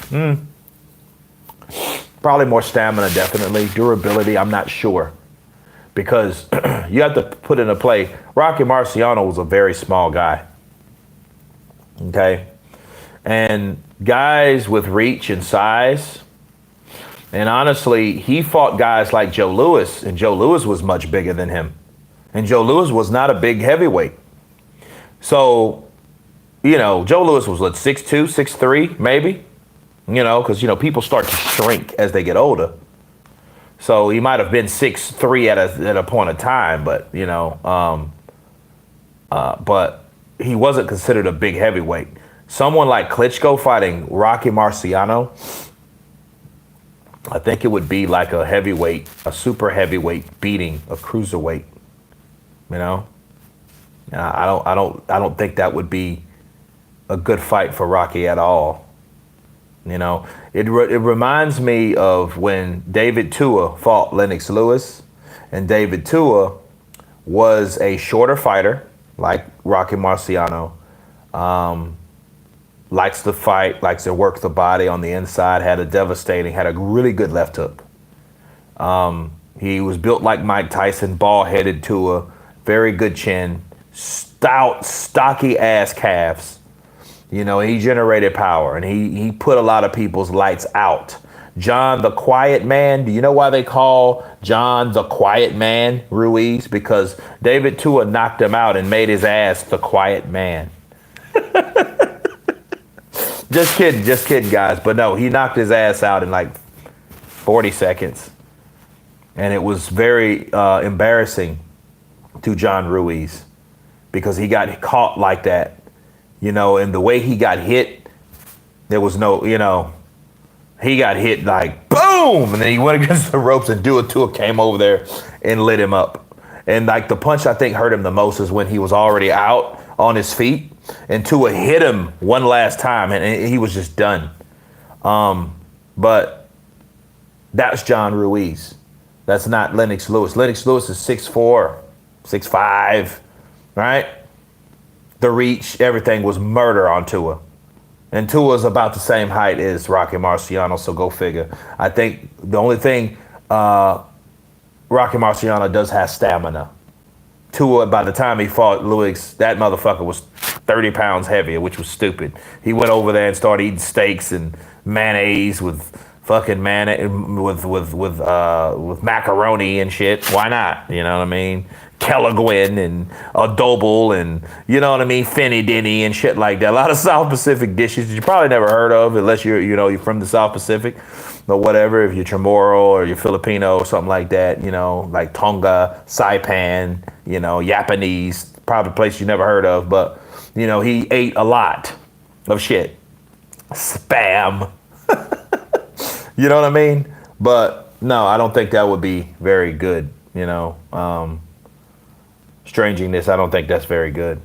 Probably more stamina, definitely. Durability, I'm not sure. Because you have to put into play, Rocky Marciano was a very small guy. Okay? And guys with reach and size, and honestly, he fought guys like Joe Louis, and Joe Louis was much bigger than him. And Joe Louis was not a big heavyweight. So, you know, Joe Louis was, what, 6'2", 6'3", maybe? You know, because, you know, people start to shrink as they get older. So he might have been 6'3" at a point of time, but, you know, but he wasn't considered a big heavyweight. Someone like Klitschko fighting Rocky Marciano, I think it would be like a heavyweight, a super heavyweight beating a cruiserweight. You know, I don't think that would be a good fight for Rocky at all. You know, it reminds me of when David Tua fought Lennox Lewis, and David Tua was a shorter fighter like Rocky Marciano. Likes to fight, likes to work the body on the inside, had a really good left hook. He was built like Mike Tyson, ball-headed Tua, very good chin, stout, stocky ass calves. You know, he generated power, and he put a lot of people's lights out. John the Quiet Man, do you know why they call John the Quiet Man Ruiz? Because David Tua knocked him out and made his ass the Quiet Man. Just kidding, guys. But no, he knocked his ass out in like 40 seconds. And it was very embarrassing to John Ruiz because he got caught like that, you know, and the way he got hit, there was no, you know, he got hit like boom, and then he went against the ropes, and Tua came over there and lit him up. And like the punch I think hurt him the most is when he was already out on his feet, and Tua hit him one last time, and he was just done. But that's John Ruiz. That's not Lennox Lewis. Lennox Lewis is 6'4", 6'5", right? The reach, everything was murder on Tua. And Tua's about the same height as Rocky Marciano, so go figure. I think the only thing Rocky Marciano does have stamina. Tua, by the time he fought Louis, that motherfucker was 30 pounds heavier, which was stupid. He went over there and started eating steaks and mayonnaise with fucking with macaroni and shit. Why not? You know what I mean? Kelaguen and adobo and, you know what I mean, Finny Denny and shit like that. A lot of South Pacific dishes that you probably never heard of unless you're from the South Pacific or whatever. If you're Chamorro or you're Filipino or something like that, you know, like Tonga, Saipan, you know, Japanese, probably a place you never heard of. But, you know, he ate a lot of shit. Spam. You know what I mean? But no, I don't think that would be very good, you know. Stranginess, I don't think that's very good.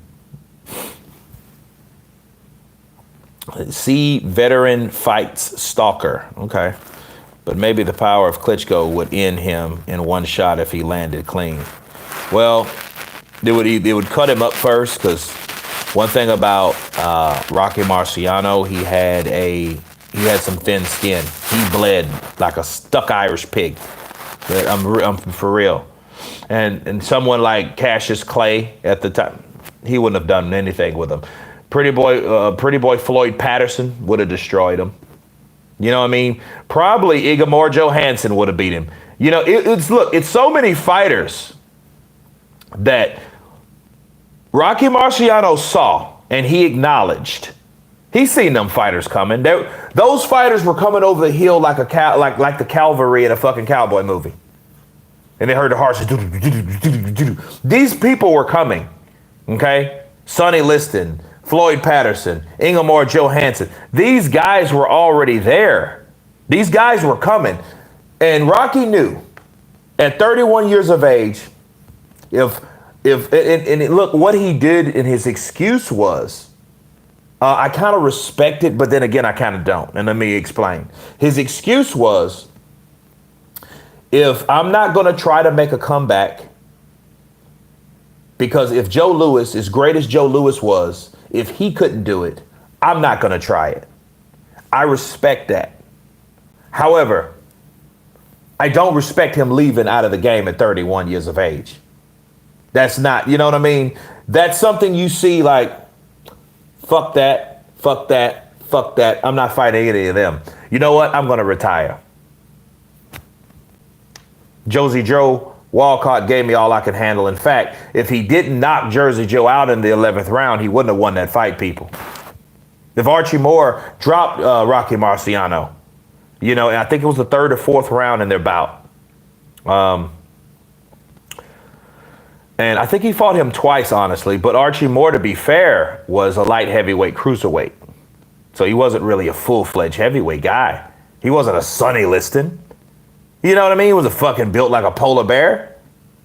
See veteran fights stalker. Okay. But maybe the power of Klitschko would end him in one shot if he landed clean. Well, they would cut him up first because one thing about Rocky Marciano, he had some thin skin. He bled like a stuck Irish pig. I'm for real. And someone like Cassius Clay at the time, he wouldn't have done anything with him. Pretty boy Floyd Patterson would have destroyed him. You know what I mean? Probably Igor Johansson would have beat him. You know, it's so many fighters that Rocky Marciano saw and he acknowledged. He's seen them fighters coming. Those fighters were coming over the hill like like the cavalry in a fucking cowboy movie. And they heard the hearts. These people were coming. Okay? Sonny Liston, Floyd Patterson, Ingemar Johansson. These guys were already there. These guys were coming. And Rocky knew at 31 years of age, look, what he did in his excuse was, I kind of respect it, but then again, I kind of don't. And let me explain. His excuse was, if I'm not going to try to make a comeback, because if Joe Louis, as great as Joe Louis was, if he couldn't do it, I'm not going to try it. I respect that. However, I don't respect him leaving out of the game at 31 years of age. That's not, you know what I mean? That's something you see like, fuck that, fuck that, fuck that. I'm not fighting any of them. You know what? I'm going to retire. Josie Joe Walcott gave me all I could handle. In fact, if he didn't knock Jersey Joe out in the 11th round, he wouldn't have won that fight, people. If Archie Moore dropped Rocky Marciano, you know, and I think it was the third or fourth round in their bout. And I think he fought him twice, honestly. But Archie Moore, to be fair, was a light heavyweight cruiserweight. So he wasn't really a full-fledged heavyweight guy. He wasn't a Sonny Liston. You know what I mean? He was a fucking built like a polar bear.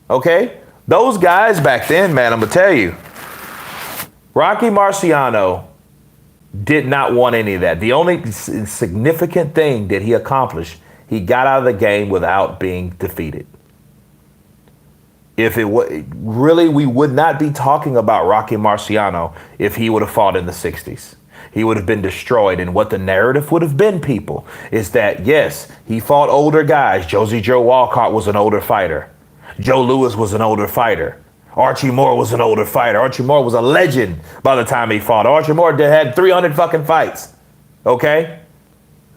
Okay? Those guys back then, man, I'm going to tell you. Rocky Marciano did not want any of that. The only significant thing that he accomplished, he got out of the game without being defeated. If it was really, we would not be talking about Rocky Marciano if he would have fought in the 60s. He would have been destroyed. And what the narrative would have been, people, is that, yes, he fought older guys. Josie Joe Walcott was an older fighter. Joe Louis was an older fighter. Archie Moore was an older fighter. Archie Moore was a legend by the time he fought. Archie Moore had 300 fucking fights. Okay?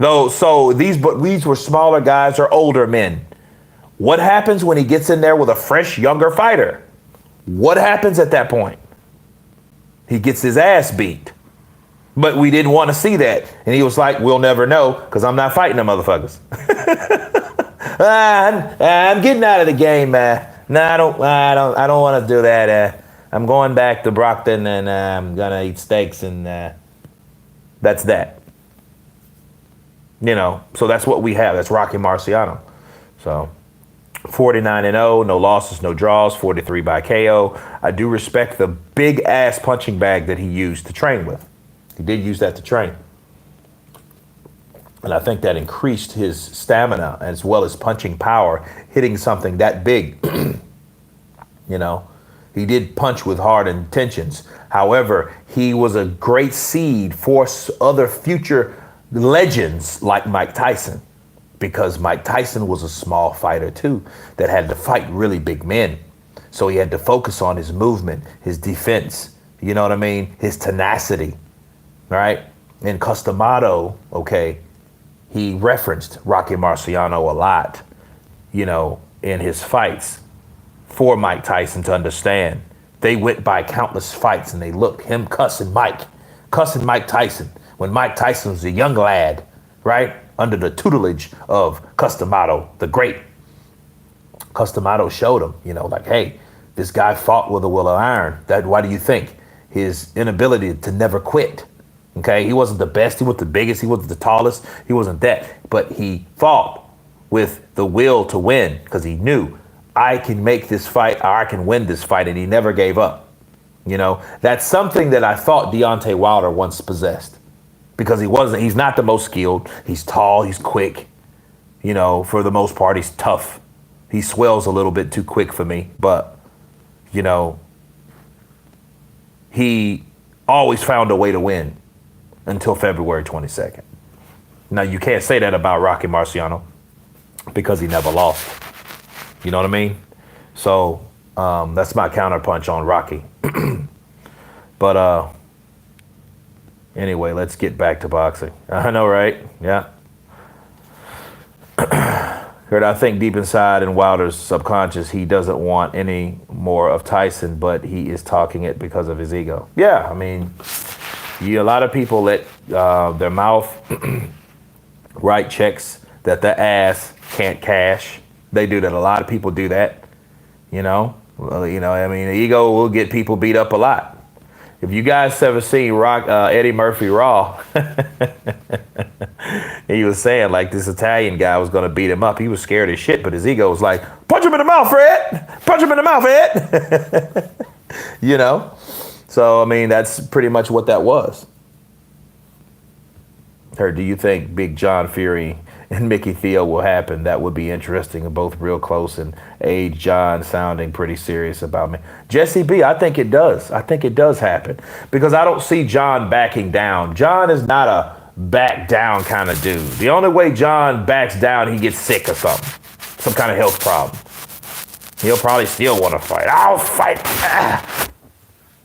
So these were smaller guys or older men. What happens when he gets in there with a fresh, younger fighter? What happens at that point? He gets his ass beat. But we didn't want to see that. And he was like, we'll never know because I'm not fighting them motherfuckers. I'm getting out of the game, man. No, I don't want to do that. I'm going back to Brockton and I'm going to eat steaks and that's that. You know, so that's what we have. That's Rocky Marciano. So 49-0, no losses, no draws, 43 by KO. I do respect the big ass punching bag that he used to train with. He did use that to train. And I think that increased his stamina as well as punching power, hitting something that big. You know, he did punch with hard intentions. However, he was a great seed for other future legends like Mike Tyson, because Mike Tyson was a small fighter too that had to fight really big men. So he had to focus on his movement, his defense, you know what I mean? His tenacity. Right? In Customado, okay, he referenced Rocky Marciano a lot, you know, in his fights for Mike Tyson to understand. They went by countless fights and they looked him cussing Mike Tyson when Mike Tyson was a young lad, right? Under the tutelage of Customado, the great. Customado showed him, you know, like, hey, this guy fought with a will of iron. Why do you think? His inability to never quit. Okay, he wasn't the best, he wasn't the biggest, he wasn't the tallest, he wasn't that. But he fought with the will to win because he knew I can make this fight or I can win this fight, and he never gave up. You know, that's something that I thought Deontay Wilder once possessed. because he's not the most skilled. He's tall, he's quick. For the most part, he's tough. He swells a little bit too quick for me, but, he always found a way to win until February 22nd. Now, you can't say that about Rocky Marciano because he never lost. You know what I mean? So that's my counterpunch on Rocky. But anyway, let's get back to boxing. I know, right? Yeah. Kurt, I think deep inside in Wilder's subconscious, he doesn't want any more of Tyson, but he is talking it because of his ego. Yeah, I mean, a lot of people let their mouth write checks that their ass can't cash. They do that. A lot of people do that. The ego will get people beat up a lot. If you guys ever seen Eddie Murphy Raw, he was saying like this Italian guy was going to beat him up. He was scared as shit, but his ego was like, punch him in the mouth, Fred. Punch him in the mouth, Ed. So, I mean, that's pretty much what that was. Do you think Big John Fury and Mickey Theo will happen? That would be interesting. They're both real close in age. John sounding pretty serious about me. Jesse B, I think it does. I think it does happen because I don't see John backing down. John is not a back down kind of dude. The only way John backs down, he gets sick or something, some kind of health problem. He'll probably still want to fight. I'll fight.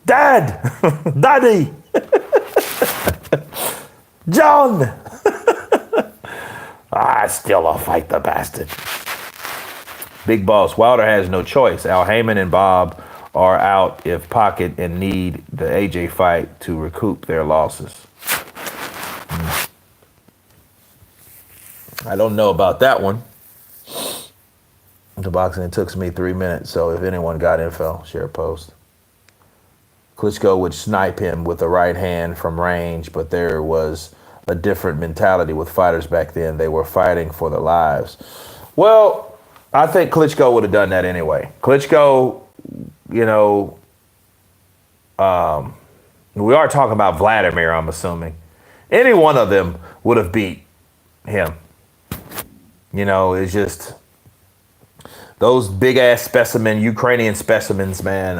Dad, Daddy, John. I still will fight the bastard. Big Boss, Wilder has no choice. Al Heyman and Bob are out if Pocket and need the AJ fight to recoup their losses. I don't know about that one. The boxing, it took me 3 minutes, so if anyone got info, share a post. Klitschko would snipe him with the right hand from range, but there was a different mentality with fighters back then. They were fighting for their lives. Well, I think Klitschko would have done that anyway. Klitschko, we are talking about Vladimir, I'm assuming. Any one of them would have beat him. It's just those big-ass Ukrainian specimens, man,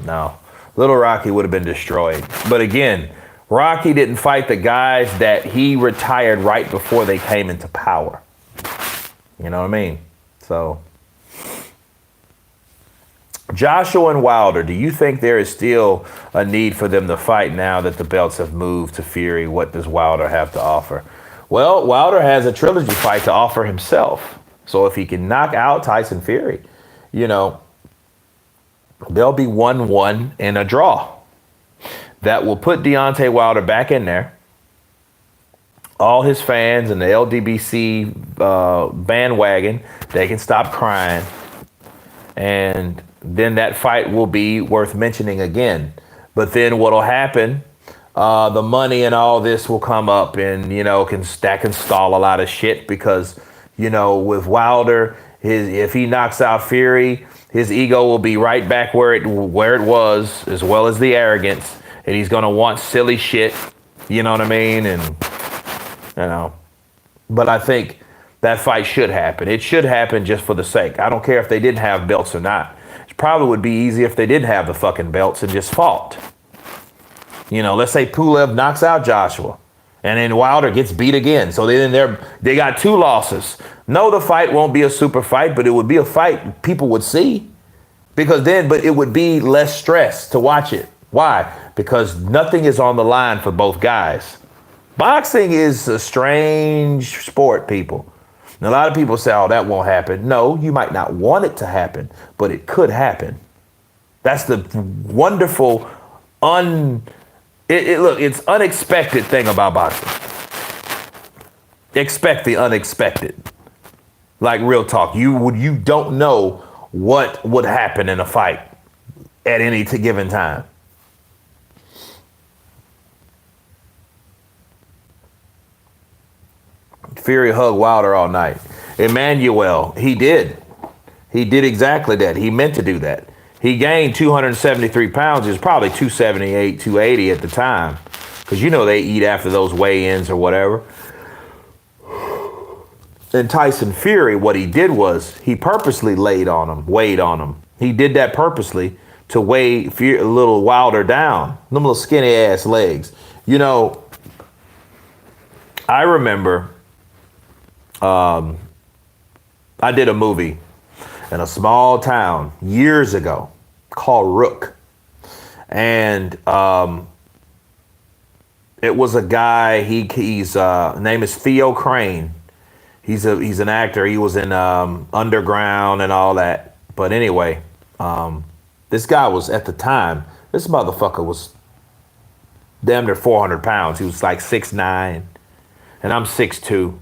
no. Little Rocky would have been destroyed. But again, Rocky didn't fight the guys that he retired right before they came into power. You know what I mean? So, Joshua and Wilder, do you think there is still a need for them to fight now that the belts have moved to Fury? What does Wilder have to offer? Well, Wilder has a trilogy fight to offer himself. So if he can knock out Tyson Fury, there'll be 1-1 and a draw. That will put Deontay Wilder back in there. All his fans and the LDBC bandwagon, they can stop crying. And then that fight will be worth mentioning again. But then what'll happen, the money and all this will come up and, that can stall a lot of shit because, with Wilder, if he knocks out Fury, his ego will be right back where it was, as well as the arrogance. And he's going to want silly shit, you know what I mean? And, but I think that fight should happen. It should happen just for the sake. I don't care if they didn't have belts or not. It probably would be easy if they didn't have the fucking belts and just fought. Let's say Pulev knocks out Joshua and then Wilder gets beat again. So then they got 2 losses. No, the fight won't be a super fight, but it would be a fight people would see but it would be less stress to watch it. Why? Because nothing is on the line for both guys. Boxing is a strange sport, people. And a lot of people say, oh, that won't happen. No, you might not want it to happen, but it could happen. That's the wonderful, it's unexpected thing about boxing. Expect the unexpected. Like real talk, you don't know what would happen in a fight at any given time. Fury hugged Wilder all night. Emmanuel, he did. He did exactly that. He meant to do that. He gained 273 pounds. He was probably 278, 280 at the time. because you know they eat after those weigh-ins or whatever. And Tyson Fury, what he did was he purposely weighed on him. He did that purposely to weigh Fury a little Wilder down. Them little skinny ass legs. You know, I remember I did a movie in a small town years ago called Rook. And it was a guy, he's name is Theo Crane. He's an actor. He was in Underground and all that. But anyway, this guy was at the time, this motherfucker was damn near 400 pounds. He was like 6'9", and I'm 6'2".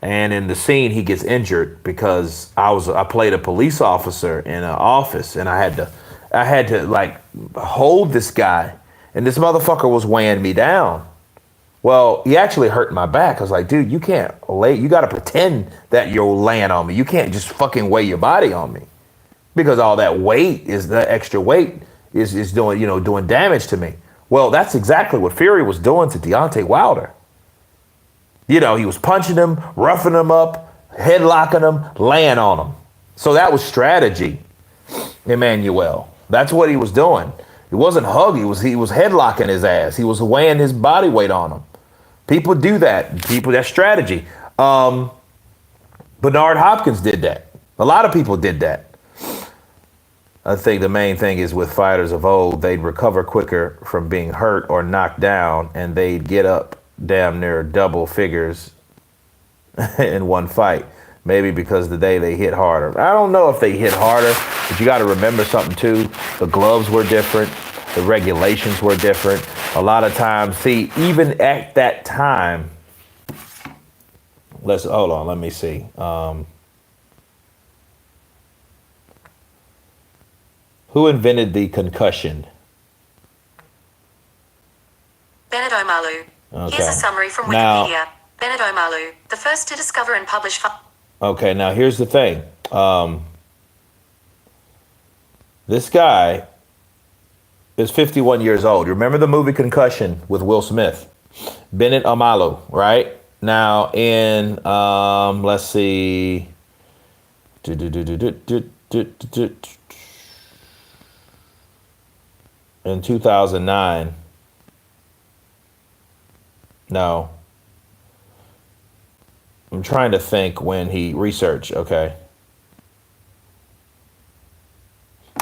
And in the scene, he gets injured because I played a police officer in an office, and I had to like hold this guy, and this motherfucker was weighing me down. Well, he actually hurt my back. I was like, dude, you can't lay. You got to pretend that you're laying on me. You can't just fucking weigh your body on me, because all that weight the extra weight is doing damage to me. Well, that's exactly what Fury was doing to Deontay Wilder. You know, he was punching him, roughing him up, headlocking him, laying on him. So that was strategy, Emmanuel. That's what he was doing. It wasn't hug. He was headlocking his ass. He was weighing his body weight on him. People do that. That's strategy. Bernard Hopkins did that. A lot of people did that. I think the main thing is with fighters of old, they'd recover quicker from being hurt or knocked down, and they'd get up damn near double figures in one fight. Maybe because the day they hit harder. I don't know if they hit harder, but you got to remember something too. The gloves were different. The regulations were different. A lot of times, see, even at that time, hold on, let me see. Who invented the concussion? Bernard Omalu. Okay. Here's a summary from Wikipedia. Bernard Omalu, the first to discover and publish... Okay, now here's the thing. This guy is 51 years old. Remember the movie Concussion with Will Smith? Bennett Omalu, right? Now in, let's see. In 2009. No. I'm trying to think when he researched, okay.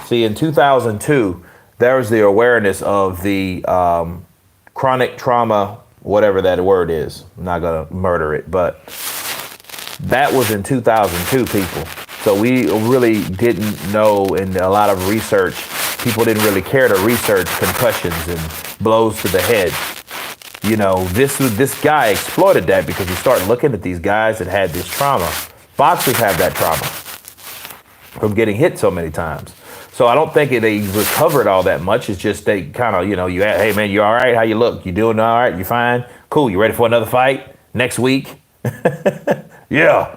See, in 2002, there was the awareness of the chronic trauma, whatever that word is. I'm not going to murder it, but that was in 2002, people. So we really didn't know, in a lot of research, people didn't really care to research concussions and blows to the head. You know, this guy exploited that because he started looking at these guys that had this trauma. Boxers have that trauma from getting hit so many times. So I don't think they recovered all that much. It's just they kind of, hey man, you all right? How you look? You doing all right? You fine? Cool. You ready for another fight next week? Yeah.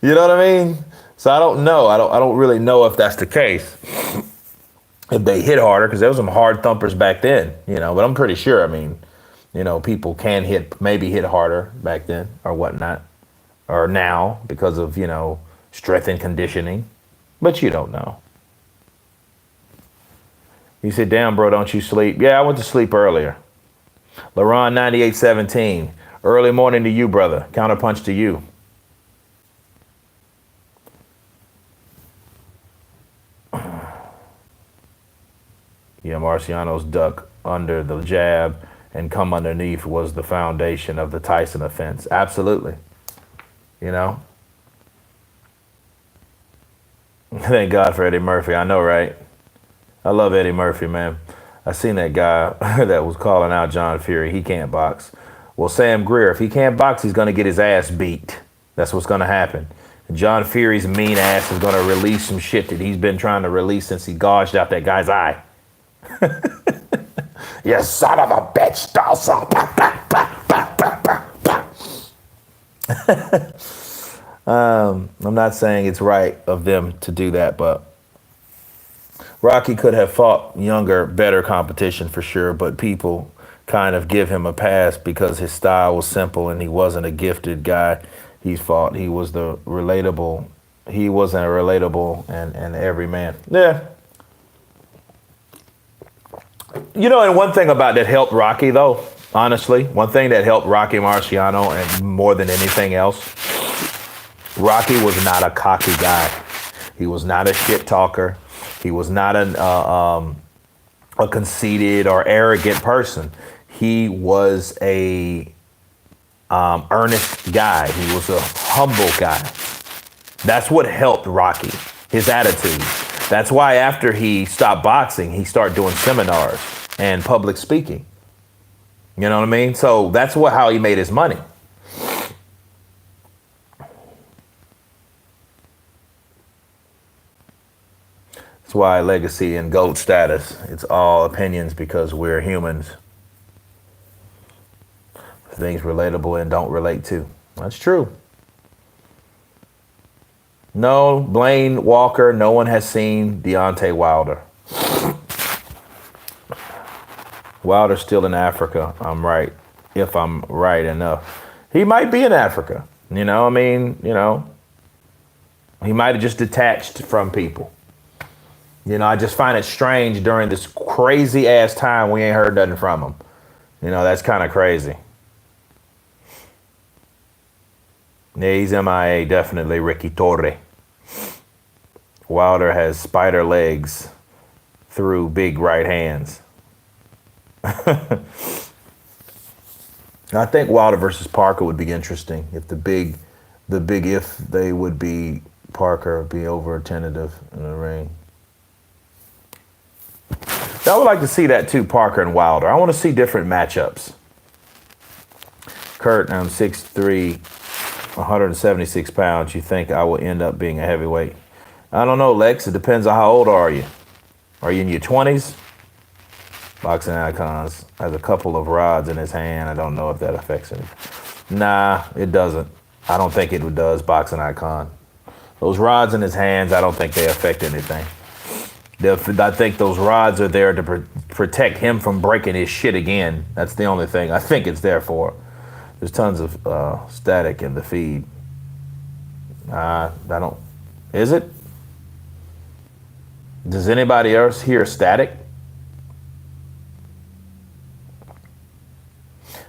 You know what I mean? So I don't know. I don't really know if that's the case. If they hit harder, because there was some hard thumpers back then, but I'm pretty sure, people can maybe hit harder back then or whatnot, or now because of, strength and conditioning, but you don't know. You said, damn, bro, don't you sleep? Yeah, I went to sleep earlier. LaRon 9817, early morning to you, brother. Counterpunch to you. Yeah, Marciano's duck under the jab and come underneath was the foundation of the Tyson offense. Absolutely. Thank God for Eddie Murphy. I know, right? I love Eddie Murphy, man. I seen that guy that was calling out John Fury. He can't box. Well, Sam Greer, if he can't box, he's going to get his ass beat. That's what's going to happen. John Fury's mean ass is going to release some shit that he's been trying to release since he gouged out that guy's eye. You son of a bitch, Dawson. I'm not saying it's right of them to do that, but Rocky could have fought younger, better competition for sure, but people kind of give him a pass because his style was simple and he wasn't a gifted guy. He fought. He was the relatable. He wasn't a relatable and every man. Yeah. And one thing about that helped Rocky though, honestly, one thing that helped Rocky Marciano and more than anything else, Rocky was not a cocky guy. He was not a shit talker. He was not a conceited or arrogant person. He was a earnest guy. He was a humble guy. That's what helped Rocky, his attitude. That's why after he stopped boxing, he started doing seminars and public speaking. You know what I mean? So that's how he made his money. That's why legacy and GOAT status, it's all opinions because we're humans. Things relatable and don't relate to. That's true. No, Blaine Walker, no one has seen Deontay Wilder. Wilder's still in Africa. I'm right. If I'm right enough. He might be in Africa. He might have just detached from people. I just find it strange during this crazy ass time we ain't heard nothing from him. That's kind of crazy. Yeah, he's MIA, definitely Ricky Torre. Wilder has spider legs through big right hands. I think Wilder versus Parker would be interesting if if they would be Parker be over tentative in the ring. I would like to see that too, Parker and Wilder. I want to see different matchups. Kurt, I'm 6'3", 176 pounds. You think I will end up being a heavyweight? I don't know, Lex. It depends on how old are you. Are you in your 20s? Boxing Icons has a couple of rods in his hand. I don't know if that affects him. Nah, it doesn't. I don't think it does, Boxing Icon. Those rods in his hands, I don't think they affect anything. I think those rods are there to protect him from breaking his shit again. That's the only thing I think it's there for. There's tons of static in the feed. I don't. Is it? Does anybody else hear static?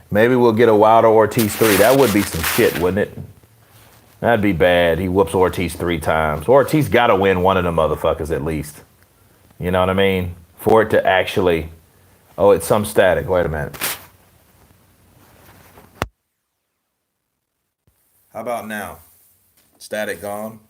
Maybe we'll get a Wilder Ortiz 3. That would be some shit, wouldn't it? That'd be bad. He whoops Ortiz 3 times. Ortiz got to win one of them motherfuckers at least. You know what I mean? For it to actually... Oh, it's some static. Wait a minute. How about now? Static gone?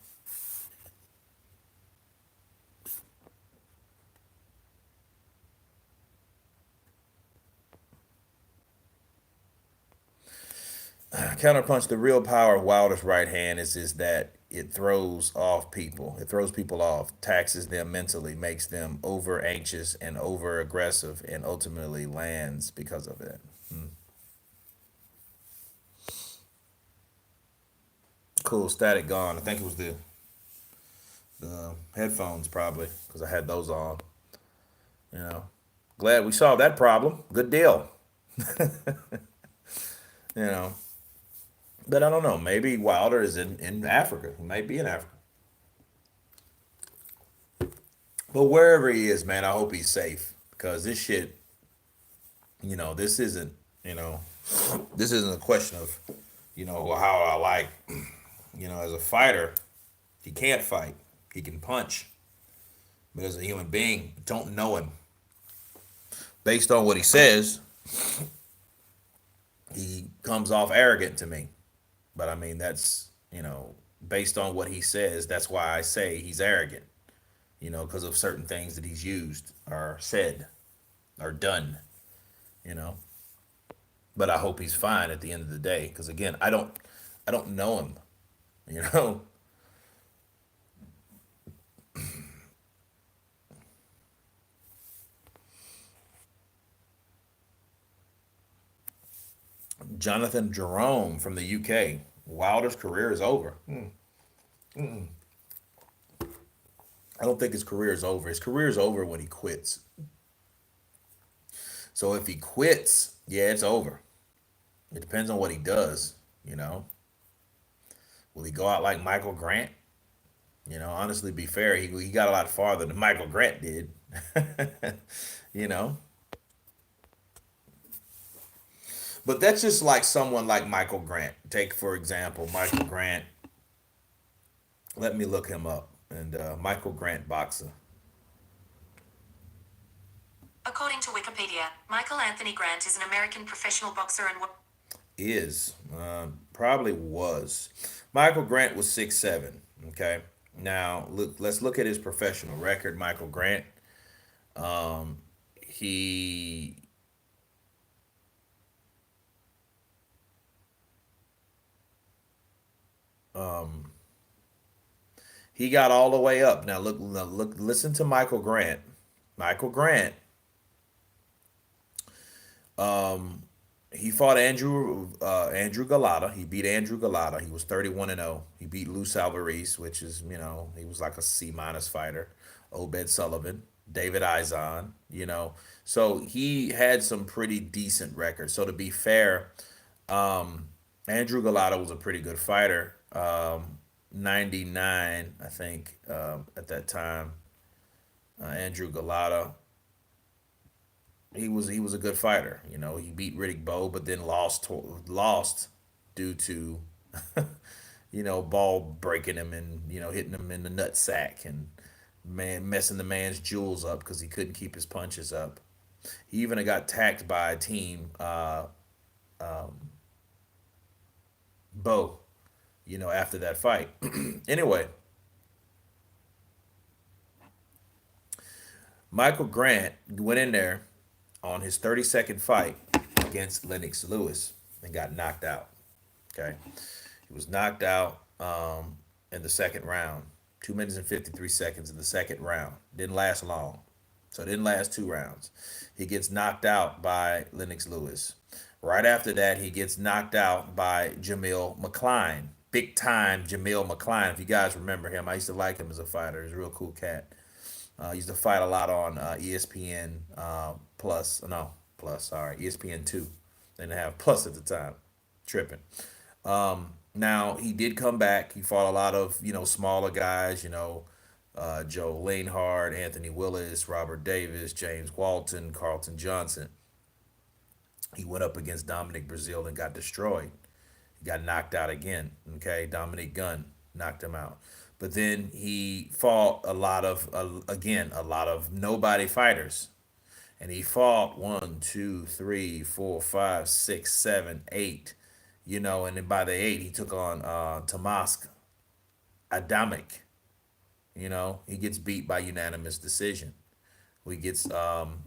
Counterpunch, the real power of Wilder's right hand is that it throws off people. It throws people off, taxes them mentally, makes them over anxious and over aggressive, and ultimately lands because of it. Cool, static gone. I think it was the headphones probably because I had those on. You know, glad we solved that problem. Good deal. You know, but I don't know. Maybe Wilder is in Africa. He might be in Africa. But wherever he is, man, I hope he's safe because this shit, this isn't, you know, this isn't a question of, how I like, as a fighter, he can't fight. He can punch. But as a human being, don't know him. Based on what he says, he comes off arrogant to me. But I mean, that's, based on what he says, that's why I say he's arrogant, because of certain things that he's used or said or done, you know. But I hope he's fine at the end of the day, because again, I don't know him, you know. Jonathan Jerome from the UK. Wilder's career is over. I don't think his career is over. His career is over when he quits. So if he quits, yeah, it's over. It depends on what he does. You know, will he go out like Michael Grant? Honestly, be fair, he got a lot farther than Michael Grant did. you know, but that's just like someone like Michael Grant. Take for example, Michael Grant. Let me look him up. And Michael Grant boxer According to Wikipedia, Michael Anthony Grant is an American professional boxer and is probably was. Michael Grant was 6'7". Okay, now look. Let's look at his professional record. Michael Grant. He he got all the way up. Now look. Listen to Michael Grant. Michael Grant. He fought Andrew Galata. He beat Andrew Galata. He was 31-0. He beat Luis Alvarez, which is he was like a C-minus fighter. Obed Sullivan, David Izon. So he had some pretty decent records. So to be fair, Andrew Galata was a pretty good fighter. 99, I think, at that time. Andrew Galata, he was a good fighter. He beat Riddick Bowe, but then lost due to ball breaking him and hitting him in the nut sack and messing the man's jewels up because he couldn't keep his punches up. He even got tacked by a team, Bowe. After that fight. Anyway, Michael Grant went in there on his 32nd fight against Lennox Lewis and got knocked out. Okay, he was knocked out in the second round. 2 minutes and 53 seconds in the second round. Didn't last long. So it didn't last 2 rounds. He gets knocked out by Lennox Lewis. Right after that, he gets knocked out by Jamil McCline. Big time Jamil McCline. If you guys remember him, I used to like him as a fighter. He's a real cool cat. Used to fight a lot on ESPN Plus. No, Plus, sorry. ESPN 2. They didn't have Plus at the time. Tripping. Now he did come back. He fought a lot of smaller guys. Joe Lanehart, Anthony Willis, Robert Davis, James Walton, Carlton Johnson. He went up against Dominic Brazil and got destroyed. He got knocked out again. Okay, Dominic Gunn knocked him out. But then he fought a lot of nobody fighters, and he fought one, two, three, four, five, six, seven, eight. And then by the eight, he took on Tomask Adamic. He gets beat by unanimous decision. He gets Carlos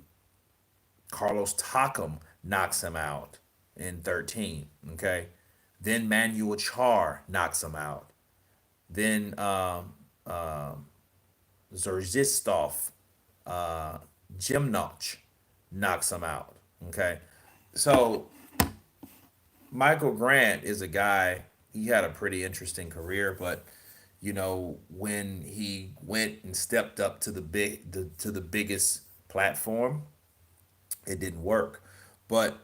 Takam knocks him out in 13. Okay, then Manuel Char knocks him out. Then Zerzistov Gymnoch knocks him out. Okay, so Michael Grant is a guy. He had a pretty interesting career, but when he went and stepped up to the biggest platform, it didn't work. But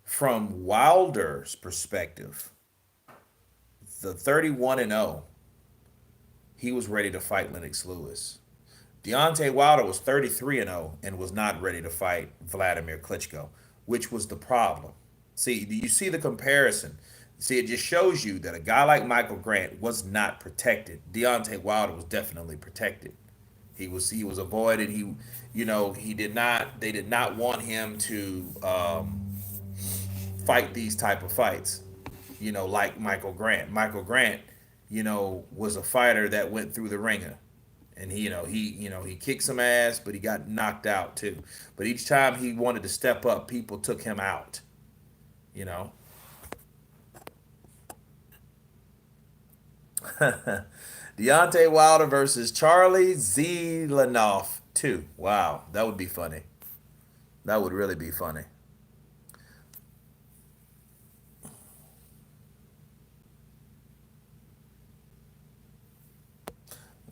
from Wilder's perspective, the 31-0, he was ready to fight Lennox Lewis. Deontay Wilder was 33-0 and was not ready to fight Vladimir Klitschko, which was the problem. See, do you see the comparison? See, it just shows you that a guy like Michael Grant was not protected. Deontay Wilder was definitely protected. He was avoided. He did not. They did not want him to fight these type of fights. Like Michael Grant. Michael Grant, was a fighter that went through the ringer, and he kicked some ass, but he got knocked out too. But each time he wanted to step up, people took him out. You know. Deontay Wilder versus Charlie Zelenoff 2. Wow, that would be funny. That would really be funny.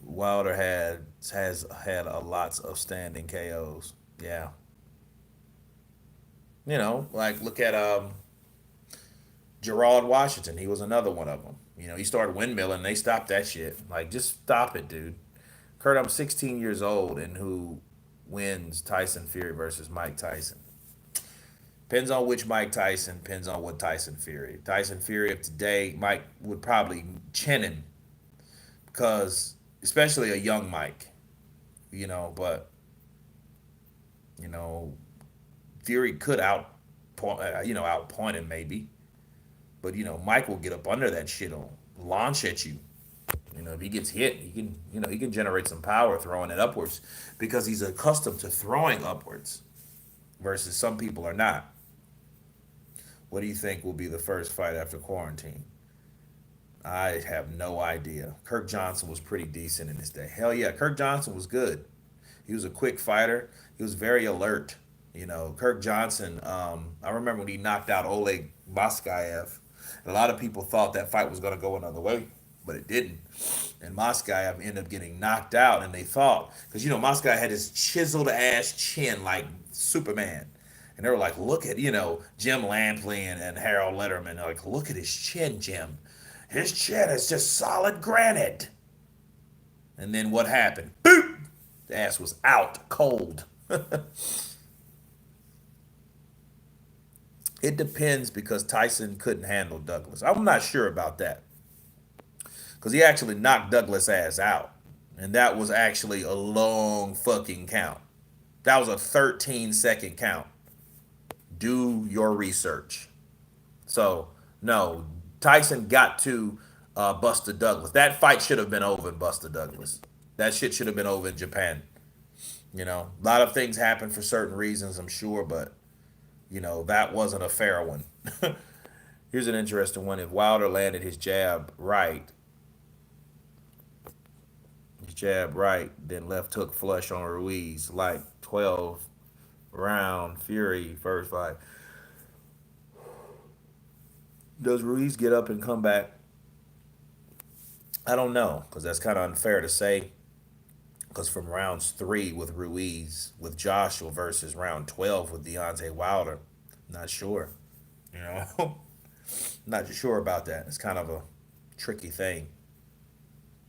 Wilder had has had a lots of standing KOs. Yeah, like look at Gerard Washington. He was another one of them. He started windmilling. And they stopped that shit. Like, just stop it, dude. Kurt, I'm 16 years old, and who wins Tyson Fury versus Mike Tyson? Depends on which Mike Tyson. Depends on what Tyson Fury. Tyson Fury of today, Mike would probably chin him because, especially a young Mike, But you know, Fury could outpoint him maybe, but Mike will get up under that shit on launch at you. If he gets hit, he can generate some power throwing it upwards because he's accustomed to throwing upwards versus some people are not. What do you think will be the first fight after quarantine? I have no idea. Kirk Johnson was pretty decent in his day. Hell yeah, Kirk Johnson was good. He was a quick fighter. He was very alert. Kirk Johnson. I remember when he knocked out Oleg Moskayev. A lot of people thought that fight was going to go another way, but it didn't. And Moskayev ended up getting knocked out, and they thought because Moskayev had his chiseled ass chin like Superman. And they were like, look at, Jim Lampley and Harold Letterman. They're like, look at his chin, Jim. His chin is just solid granite. And then what happened? Boop! The ass was out cold. It depends because Tyson couldn't handle Douglas. I'm not sure about that. Because he actually knocked Douglas' ass out. And that was actually a long fucking count. That was a 13-second count. Do your research. So, no, Tyson got to Buster Douglas. That fight should have been over in Buster Douglas. That shit should have been over in Japan. A lot of things happen for certain reasons, I'm sure, but, that wasn't a fair one. Here's an interesting one. If Wilder landed his jab right, then left hook flush on Ruiz, like 12 round Fury first fight. Does Ruiz get up and come back? I don't know, because that's kind of unfair to say. Because from rounds 3 with Ruiz, with Joshua versus round 12 with Deontay Wilder, not sure. You know, not sure about that. It's kind of a tricky thing.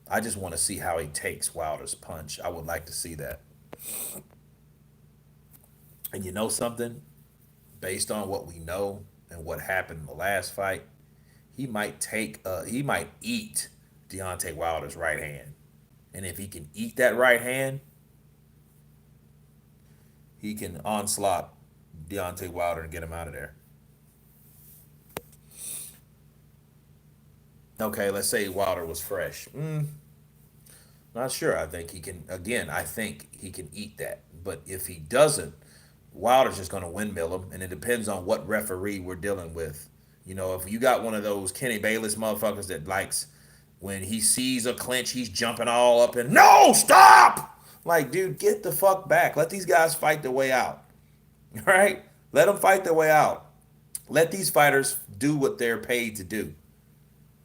I just want to see how he takes Wilder's punch. I would like to see that. And you know something? Based on what we know and what happened in the last fight, he might eat Deontay Wilder's right hand. And if he can eat that right hand, he can onslaught Deontay Wilder and get him out of there. Okay, let's say Wilder was fresh. Not sure. I think he can. Again, I think he can eat that. But if he doesn't, Wilder's just going to windmill him, and it depends on what referee we're dealing with. If you got one of those Kenny Bayless motherfuckers that likes when he sees a clinch, he's jumping all up and no, stop! Like, dude, get the fuck back. Let these guys fight their way out. All right? Let them fight their way out. Let these fighters do what they're paid to do.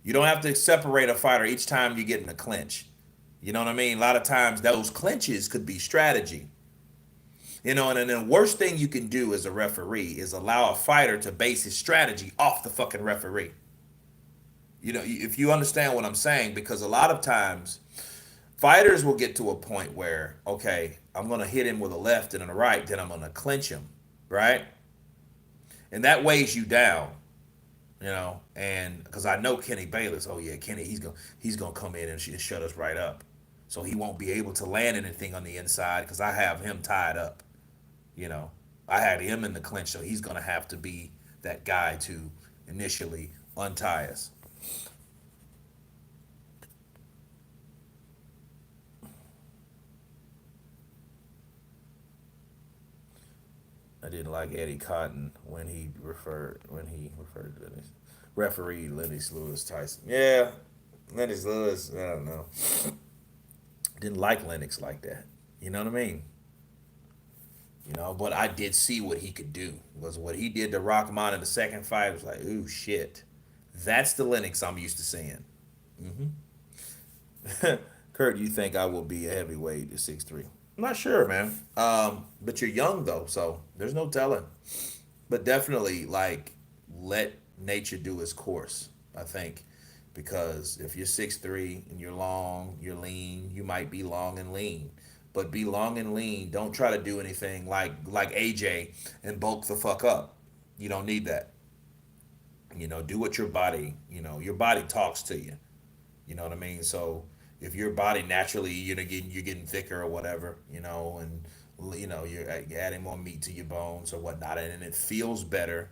You don't have to separate a fighter each time you get in a clinch. You know what I mean? A lot of times those clinches could be strategy. And then the worst thing you can do as a referee is allow a fighter to base his strategy off the fucking referee. If you understand what I'm saying, because a lot of times fighters will get to a point where, okay, I'm going to hit him with a left and a right, then I'm going to clinch him, right? And that weighs you down, and because I know Kenny Bayless, oh yeah, Kenny, he's gonna come in and shut us right up, so he won't be able to land anything on the inside because I have him tied up. I had him in the clinch, so he's gonna have to be that guy to initially untie us. I didn't like Eddie Cotton when he referred to Lennox. Referee Lennox Lewis Tyson. Yeah, Lennox Lewis. I don't know. Didn't like Lennox like that. You know what I mean? But I did see what he could do. Was what he did to Rockmont in the second fight was like, ooh shit. That's the Lennox I'm used to seeing. Kurt Kurt, you think I will be a heavyweight at 6'3"? I'm not sure, man. But you're young though, so there's no telling. But definitely, like, let nature do its course. I think because if you're 6'3" and you're long, you're lean, you might be long and lean. But be long and lean. Don't try to do anything like AJ and bulk the fuck up. You don't need that. Do what your body talks to you. You know what I mean? So if your body naturally, you're getting thicker or whatever, and you're adding more meat to your bones or whatnot, and it feels better,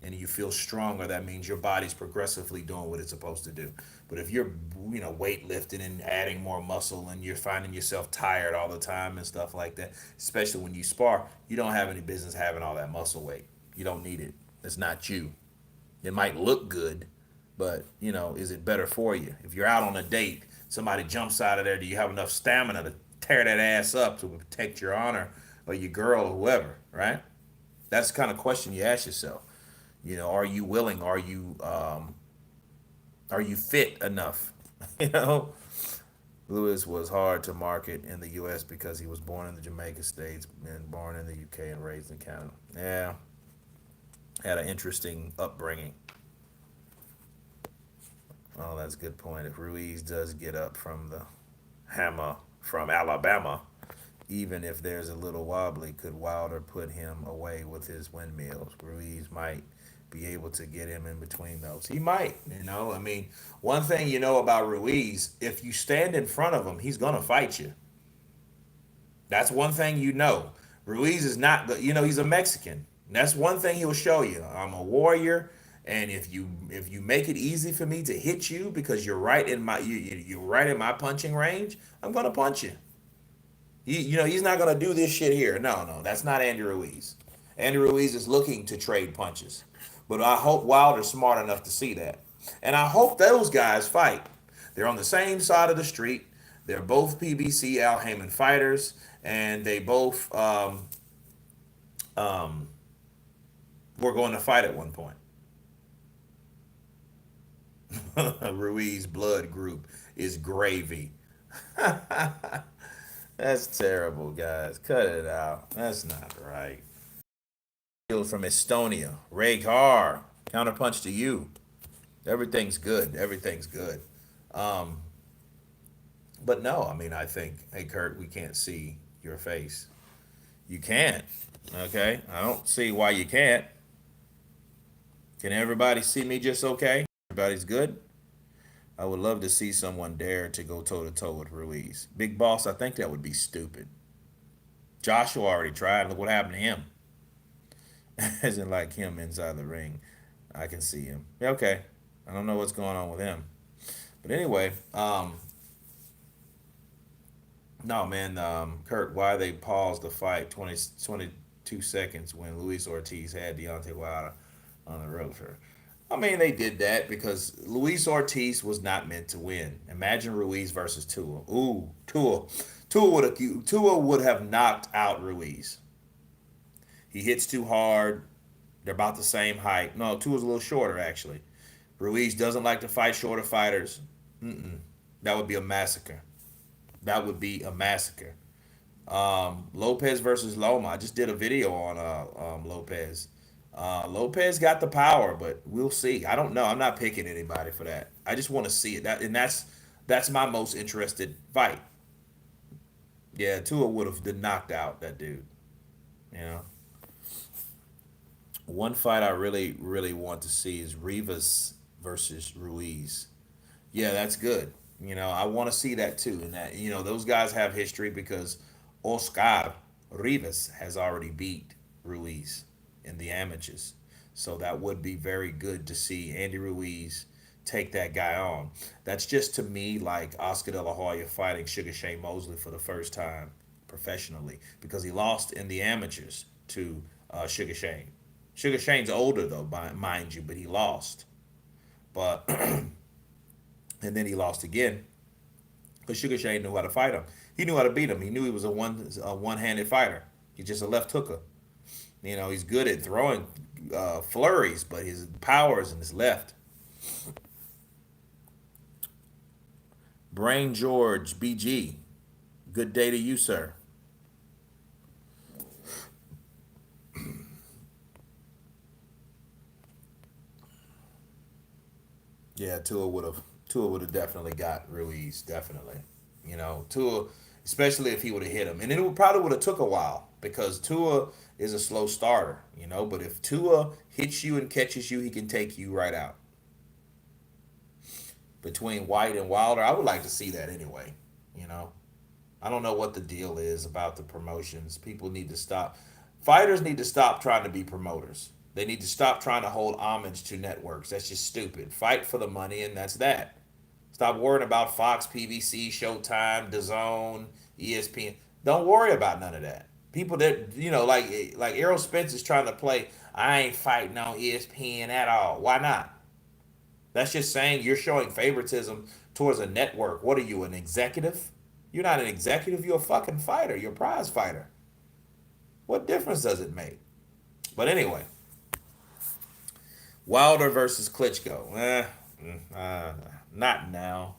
and you feel stronger. That means your body's progressively doing what it's supposed to do. But if you're, weightlifting and adding more muscle, and you're finding yourself tired all the time and stuff like that, especially when you spar, you don't have any business having all that muscle weight. You don't need it. It's not you. It might look good, but is it better for you? If you're out on a date, somebody jumps out of there, do you have enough stamina to tear that ass up to protect your honor or your girl or whoever, right? That's the kind of question you ask yourself. Are you willing? Are you fit enough? you know, Lewis was hard to market in the U.S. because he was born in the Jamaica states and born in the U.K. and raised in Canada. Yeah, had an interesting upbringing. Oh, that's a good point. If Ruiz does get up from the hammer from Alabama, even if there's a little wobbly, could Wilder put him away with his windmills? Ruiz might be able to get him in between those. He might, I mean, one thing you know about Ruiz, if you stand in front of him, he's going to fight you. That's one thing you know. Ruiz is not, he's a Mexican. That's one thing he'll show you. I'm a warrior, and if you make it easy for me to hit you because you're right in my punching range, I'm gonna punch you. He's not gonna do this shit here. No, no, that's not Andy Ruiz. Andy Ruiz is looking to trade punches, but I hope Wilder's smart enough to see that, and I hope those guys fight. They're on the same side of the street. They're both PBC Al Heyman fighters, and they both um, were going to fight at one point. Ruiz blood group is gravy. That's terrible, guys. Cut it out. That's not right. From Estonia. Rhaegar. Counterpunch to you. Everything's good. Everything's good. Um, but no, I mean, I think, hey, Kurt, we can't see your face. You can't. Okay? I don't see why you can't. Can everybody see me just okay? Everybody's good? I would love to see someone dare to go toe to toe with Ruiz. Big Boss, I think that would be stupid. Joshua already tried. Look what happened to him. As in, like him inside the ring. I can see him. Yeah, okay. I don't know what's going on with him. But anyway, no, man, Kurt, why they paused the fight 22 seconds when Luis Ortiz had Deontay Wilder on the road for. I mean, they did that because Luis Ortiz was not meant to win. Imagine Ruiz versus Tua. Ooh, Tua would have knocked out Ruiz. He hits too hard. They're about the same height. No, Tua's a little shorter actually. Ruiz doesn't like to fight shorter fighters. Mm-mm. That would be a massacre. That would be a massacre. Lopez versus Loma. I just did a video on Lopez. Lopez got the power, but we'll see. I don't know. I'm not picking anybody for that. I just want to see it. That's my most interested fight. Yeah, Tua would have knocked out that dude. You know, one fight I really really want to see is Rivas versus Ruiz. Yeah, that's good. I want to see that too. And that those guys have history because Oscar Rivas has already beat Ruiz in the amateurs. So that would be very good to see Andy Ruiz take that guy on. That's just to me like Oscar De La Hoya fighting Sugar Shane Mosley for the first time professionally because he lost in the amateurs to Sugar Shane. Sugar Shane's older though, mind you, but he lost. But and then he lost again because Sugar Shane knew how to fight him. He knew how to beat him. He knew he was a one-handed fighter. He's just a left hooker. He's good at throwing flurries, but his power is in his left. Brain George BG. Good day to you, sir. Yeah, Tua would have definitely got Ruiz, definitely. Tua, especially if he would have hit him, and it would probably would have took a while because Tua is a slow starter. But if Tua hits you and catches you, he can take you right out. Between White and Wilder, I would like to see that anyway. You know, I don't know what the deal is about the promotions. People need to stop. Fighters need to stop trying to be promoters. They need to stop trying to hold homage to networks. That's just stupid. Fight for the money, and that's that. Stop worrying about Fox, PBC, Showtime, DAZN, ESPN. Don't worry about none of that. People that like Errol Spence is trying to play. I ain't fighting on ESPN at all. Why not? That's just saying you're showing favoritism towards a network. What are you, an executive? You're not an executive. You're a fucking fighter. You're a prize fighter. What difference does it make? But anyway, Wilder versus Klitschko. Not now.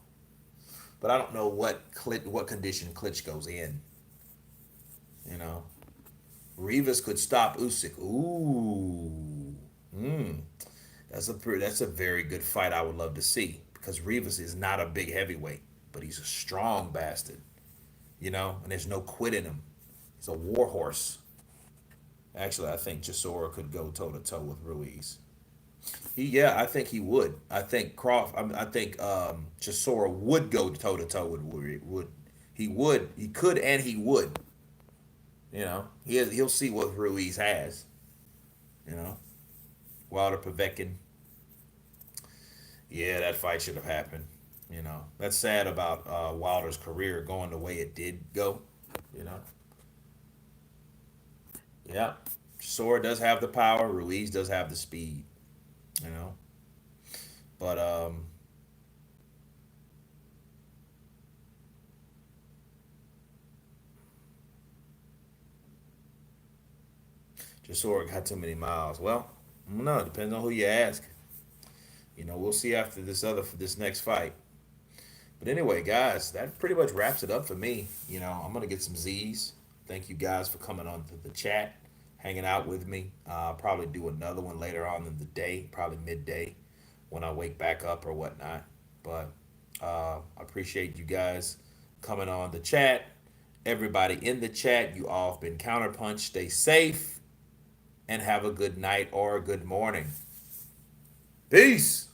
But I don't know what condition Klitschko's in. You know, Rivas could stop Usyk. Ooh, that's a very good fight. I would love to see because Rivas is not a big heavyweight, but he's a strong bastard. And there's no quit in him. He's a war horse. Actually, I think Chisora could go toe to toe with Ruiz. Yeah, I think he would. I think I think Chisora would go toe to toe with Wood. He would. He could, and he would. He'll see what Ruiz has. You know, Wilder Povetkin. Yeah, that fight should have happened. That's sad about Wilder's career going the way it did go. You know, yeah. Chisora does have the power. Ruiz does have the speed. You know, but Chisora got too many miles. Well, I don't know. It depends on who you ask. We'll see after this next fight. But anyway, guys, that pretty much wraps it up for me. I'm gonna get some Z's. Thank you guys for coming on to the chat, hanging out with me. I'll probably do another one later on in the day, probably midday, when I wake back up or whatnot. But I appreciate you guys coming on the chat. Everybody in the chat, you all have been Counterpunch. Stay safe and have a good night or a good morning. Peace.